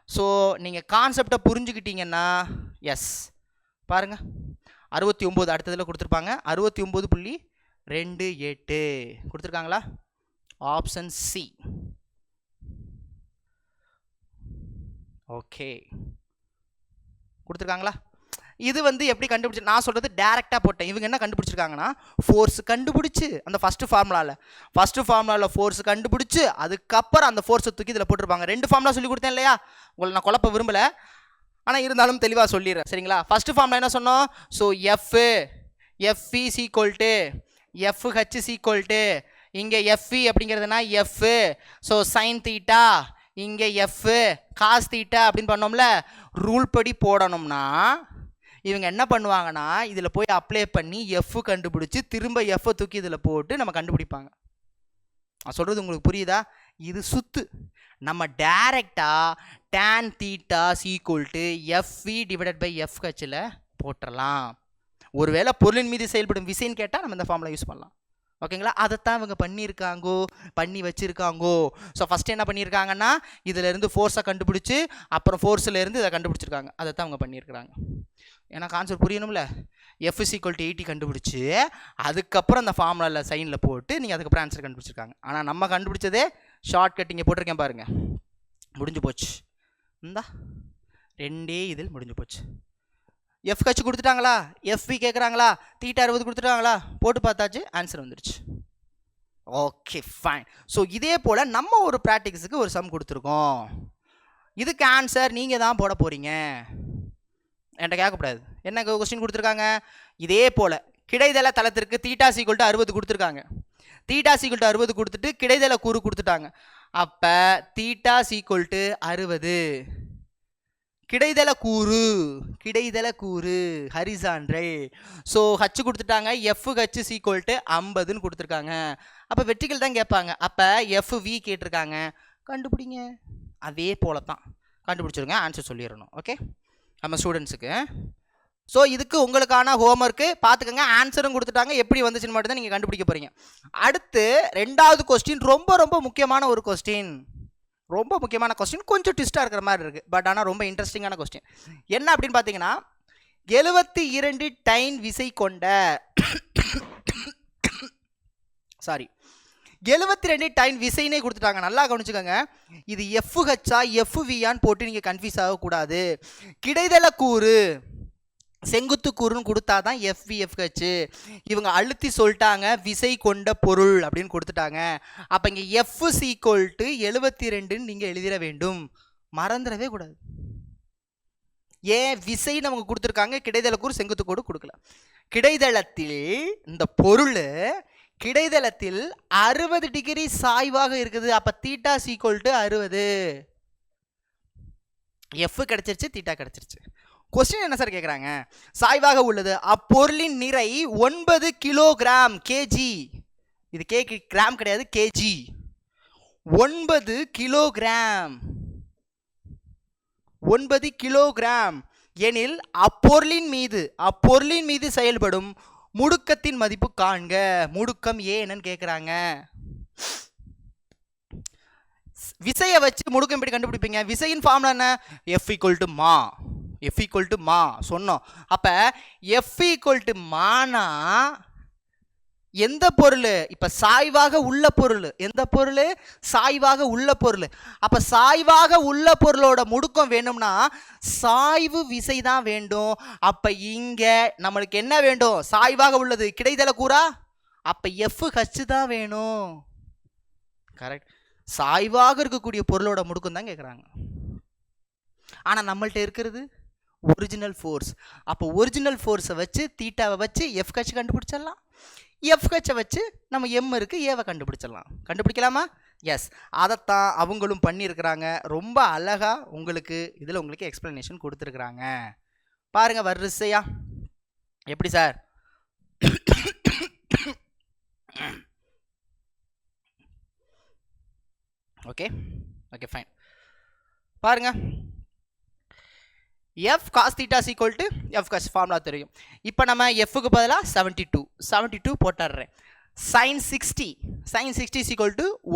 ஸோ நீங்கள் கான்செப்டை புரிஞ்சுக்கிட்டீங்கன்னா எஸ், பாருங்கள் 69 அடுத்ததில் கொடுத்துருப்பாங்க. 69.28 கொடுத்துருக்காங்களா? Option C. ஓகே, கொடுத்துருக்காங்களா? இது வந்து எப்படி கண்டுபிடிச்சு, நான் சொல்கிறது டேரெக்டாக போட்டேன். இவங்க என்ன கண்டுபிடிச்சிருக்காங்கன்னா ஃபோர்ஸ் கண்டுபிடிச்சி அந்த ஃபஸ்ட்டு ஃபார்முலாவில் ஃபோர்ஸ் கண்டுபிடிச்சி அதுக்கப்புறம் அந்த ஃபோர்ஸை தூக்கி இதில் போட்டிருப்பாங்க. 2 ஃபார்முலா சொல்லி கொடுத்தேன் இல்லையா, உங்களை நான் குழப்ப விரும்பலை, ஆனால் இருந்தாலும் தெளிவாக சொல்லிடுறேன் சரிங்களா. ஃபஸ்ட்டு ஃபார்முலா என்ன சொன்னோம், so FE is equal to FH is equal to இங்கே எஃப்இ அப்படிங்கிறதுனா எஃப், ஸோ சைன் தீட்டா, இங்கே எஃப் காஸ் தீட்டா அப்படின்னு பண்ணோம்ல. ரூல் படி போடணும்னா இவங்க என்ன பண்ணுவாங்கன்னா இதில் போய் அப்ளை பண்ணி எஃப் கண்டுபிடிச்சி திரும்ப எஃப்பை தூக்கி இதில் போட்டு நம்ம கண்டுபிடிப்பாங்க. நான் சொல்கிறது உங்களுக்கு புரியுதா? இது சுத்து. நம்ம டைரெக்டாக tan theta is equal to FE divided by எஃப்ஹெச்சில் போட்டுடலாம். ஒருவேளை பொருளின் மீது செயல்படும் விசைன்னு கேட்டால் நம்ம இந்த ஃபார்முலா யூஸ் பண்ணலாம். ஓகேங்களா, அதைத்தான் இவங்க பண்ணி வச்சுருக்காங்கோ. ஸோ ஃபஸ்ட்டு என்ன பண்ணியிருக்காங்கன்னா இதிலேருந்து ஃபோர்ஸை கண்டுபிடிச்சி அப்புறம் ஃபோர்ஸ்லேருந்து இதை கண்டுபிடிச்சிருக்காங்க. அதைத்தான் அவங்க பண்ணியிருக்கிறாங்க. ஏன்னா கான்செப்ட் புரியணும்ல. எஃப் = 80 கண்டுபிடிச்சி அதுக்கப்புறம் அந்த ஃபார்முலாவில் சைனில் போட்டு நீங்கள் அதுக்கப்புறம் ஆன்சர் கண்டுபிடிச்சிருக்காங்க. ஆனால் நம்ம கண்டுபிடிச்சதே ஷார்ட் கட் இங்கே போட்டிருக்கேன் பாருங்கள், முடிஞ்சு போச்சு. இந்தா 2 இதில் முடிஞ்சு போச்சு. எஃப்ஹெச் கொடுத்துட்டாங்களா, எஃப்இ கேட்குறாங்களா, தீட்டா 60 கொடுத்துட்டாங்களா, போட்டு பார்த்தாச்சு, ஆன்சர் வந்துருச்சு. Okay fine. ஸோ இதே போல் நம்ம ஒரு ப்ராக்டிக்ஸுக்கு ஒரு சம் கொடுத்துருக்கோம். இதுக்கு ஆன்சர் நீங்கள் தான் போட போகிறீங்க, என்கிட்ட கேட்கக்கூடாது. என்ன கொஸ்டின் கொடுத்துருக்காங்க, இதே போல் கிடைதள தளத்திற்கு தீட்டா = 60 கொடுத்துருக்காங்க. தீட்டா = 60 கொடுத்துட்டு கிடைதள கூறு கொடுத்துட்டாங்க. அப்போ தீட்டா = 60, கிடைதள கூறு ஹரிசாண்டல். ஸோ ஹச் கொடுத்துட்டாங்க, எஃப்ஹெச் = 50ன்னு கொடுத்துருக்காங்க. அப்போ வெர்டிகல் தான் கேட்பாங்க. அப்போ எஃப்வி கேட்டிருக்காங்க, கண்டுபிடிங்க. அதே போல தான் கண்டுபிடிச்சிருங்க, ஆன்சர் சொல்லிடணும். ஓகே நம்ம ஸ்டூடெண்ட்ஸுக்கு. ஸோ இதுக்கு உங்களுக்கான ஹோம்ஒர்க்கு பார்த்துக்கோங்க. ஆன்சரும் கொடுத்துட்டாங்க, எப்படி வந்துச்சுன்னு மட்டும் தான் நீங்கள் கண்டுபிடிக்க போகிறீங்க. அடுத்து 2வது கொஸ்டின் ரொம்ப ரொம்ப முக்கியமான ஒரு கொஸ்டின். கொஞ்சம் ட்விஸ்டாக இருக்கிற மாதிரி இருக்குது, பட் ஆனால் ரொம்ப இன்ட்ரெஸ்டிங்கான கொஸ்டின். என்ன அப்படின்னு பார்த்தீங்கன்னா 72 டைன் விசை கொண்ட 72 டைன் விசைனே கொடுத்துட்டாங்க. நல்லா கவனிச்சுக்கோங்க, இது எஃப்ஹெச்சா எஃப்வியான்னு போட்டு நீங்கள் கன்ஃபியூஸ் ஆகக்கூடாது. கிடைதள கூறு செங்குத்து கூறுன்னு கொடுத்தா தான் எஃப்வி எஃப்ஹெச். இவங்க அழுத்தி சொல்லிட்டாங்க விசை கொண்ட பொருள் அப்படின்னு கொடுத்துட்டாங்க. அப்போ இங்கே எஃப் = 72ன்னு நீங்கள் எழுதிட வேண்டும், மறந்துடவே கூடாது. ஏன் விசை நமக்கு கொடுத்துருக்காங்க, கிடைதள கூறு செங்குத்து கோடு கொடுக்கல. கிடைதளத்தில் இந்த பொருள் கிடைதளத்தில் 60 டிகிரி சாய்வாக இருக்குது. அப்போ தீட்டா = 60. எஃப் கிடச்சிருச்சு, தீட்டா கிடச்சிருச்சு. கொஸ்டின் என்ன சார் கேட்குறாங்க, சாய்வாக உள்ளது அப்பொருளின் நிறை 9 கிலோகிராம் கேஜி. இது கிராம் கிடையாது, கேஜி. 9 கிலோகிராம் எனில் அப்பொருளின் மீது செயல்படும் முடுக்கத்தின் மதிப்பு காண்க. முடுக்கம் என்னன்னு கேட்குறாங்க. விசையை வச்சு முடுக்கம் எப்படி கண்டுபிடிப்பீங்க? விசையின் ஃபார்முலா என்ன, F = மா சொன்னோம். அப்போ F = மானா எந்த பொருள், இப்போ சாய்வாக உள்ள பொருள், எந்த பொருள், சாய்வாக உள்ள பொருள். அப்போ சாய்வாக உள்ள பொருளோட முடுக்கம் வேணும்னா சாய்வு விசை தான் வேண்டும். அப்போ இங்கே நம்மளுக்கு என்ன வேண்டும், சாய்வாக உள்ளது கிடைதள கூறா, அப்போ FH தான் வேணும். கரெக்ட். சாய்வாக இருக்கக்கூடிய பொருளோட முடுக்கம் தான் கேட்குறாங்க. ஆனால் நம்மள்ட்ட இருக்கிறது ஒரிஜினல் ஃபோர்ஸ். அப்போ ஒரிஜினல் ஃபோர்ஸை வச்சு தீட்டாவை வச்சு எஃப்ஹெச் கண்டுபிடிச்சிடலாம். எஃப்ஹெச்சை வச்சு நம்ம எம் இருக்குது ஏவை கண்டுபிடிக்கலாமா? எஸ், அதைத்தான் அவங்களும் பண்ணியிருக்கிறாங்க. ரொம்ப அழகாக உங்களுக்கு எக்ஸ்ப்ளனேஷன் கொடுத்துருக்குறாங்க. பாருங்கள் வரிசையா எப்படி சார். Okay fine. பாருங்க, F cos theta = F cos formula தெரியும். இப்போ நம்ம எஃப்க்கு பதிலாக 72 போட்டுடுறேன். sin 60 =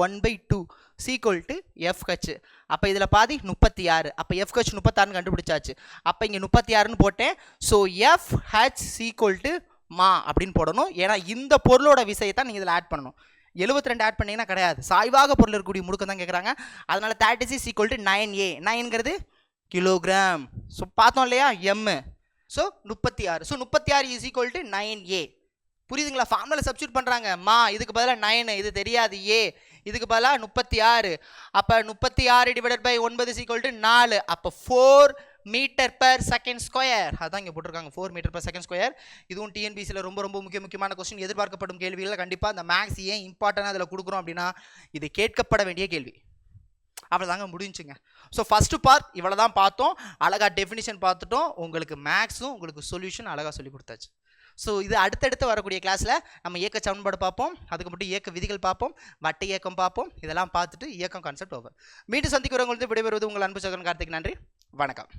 1/2 = FH. அப்போ இதில் பாதி 36. அப்போ FH 36ன்னு கண்டுபிடிச்சாச்சு. அப்போ இங்கே 36ன்னு போட்டேன். ஸோ FH = மா அப்படின்னு போடணும். ஏன்னா இந்த பொருளோட விசையை தான் நீங்கள் இதில் ஆட் பண்ணணும். 72 ஆட் பண்ணிங்கன்னா கிடையாது, சாய்வாக பொருள் இருக்கக்கூடிய முடுக்கம் தான் கேட்குறாங்க. அதனால 36 = 9A. 9ங்கிறது கிலோகிராம். ஸோ பார்த்தோம் இல்லையா, am so 36. So 36 is equal to 9a. புரியுதுங்களா? ஃபார்முலா சப்ஸ்டியூட் பண்ணுறாங்க. இதுக்கு பதிலாக 9, இது தெரியாது ஏ, இதுக்கு பதிலாக 36. அப்போ 36 divided by 9 is equal to 4. அப்போ 4 மீட்டர் பர் செகண்ட் ஸ்கொயர். அதான் இங்கே போட்டிருக்காங்க 4 மீட்டர் பர் செகண்ட் ஸ்கொயர். இதுவும் டிஎன்பிசியில் ரொம்ப ரொம்ப முக்கியமான கொஸ்டின், எதிர்பார்க்கப்படும் கேள்விகளில் கண்டிப்பாக அந்த மேக்ஸ் ஏன் இம்பார்ட்டன்டாக அதில் கொடுக்குறோம் அப்படின்னா இது கேட்கப்பட வேண்டிய கேள்வி. அவ்வளோதாங்க, முடிஞ்சுங்க. ஸோ ஃபஸ்ட்டு பார்ட் இவ்வளோ தான் பார்த்தோம். அழகாக டெஃபினிஷன் பார்த்துட்டோம். உங்களுக்கு மேக்ஸும் உங்களுக்கு சொல்யூஷன் அழகாக சொல்லி கொடுத்தாச்சு. ஸோ இது அடுத்தடுத்து வரக்கூடிய கிளாஸில் நம்ம இயக்க சமன்பாடு பார்ப்போம், அதுக்கு மட்டும் இயக்க விதிகள் பார்ப்போம், வட்ட இயக்கம் பார்ப்போம். இதெல்லாம் பார்த்துட்டு இயக்கம் கான்செப்ட் ஓவர். மீண்டும் சந்திக்கிறவங்களுக்கு விடைபெறுவது உங்கள் அன்பு சகோதரன் கார்த்திக். நன்றி, வணக்கம்.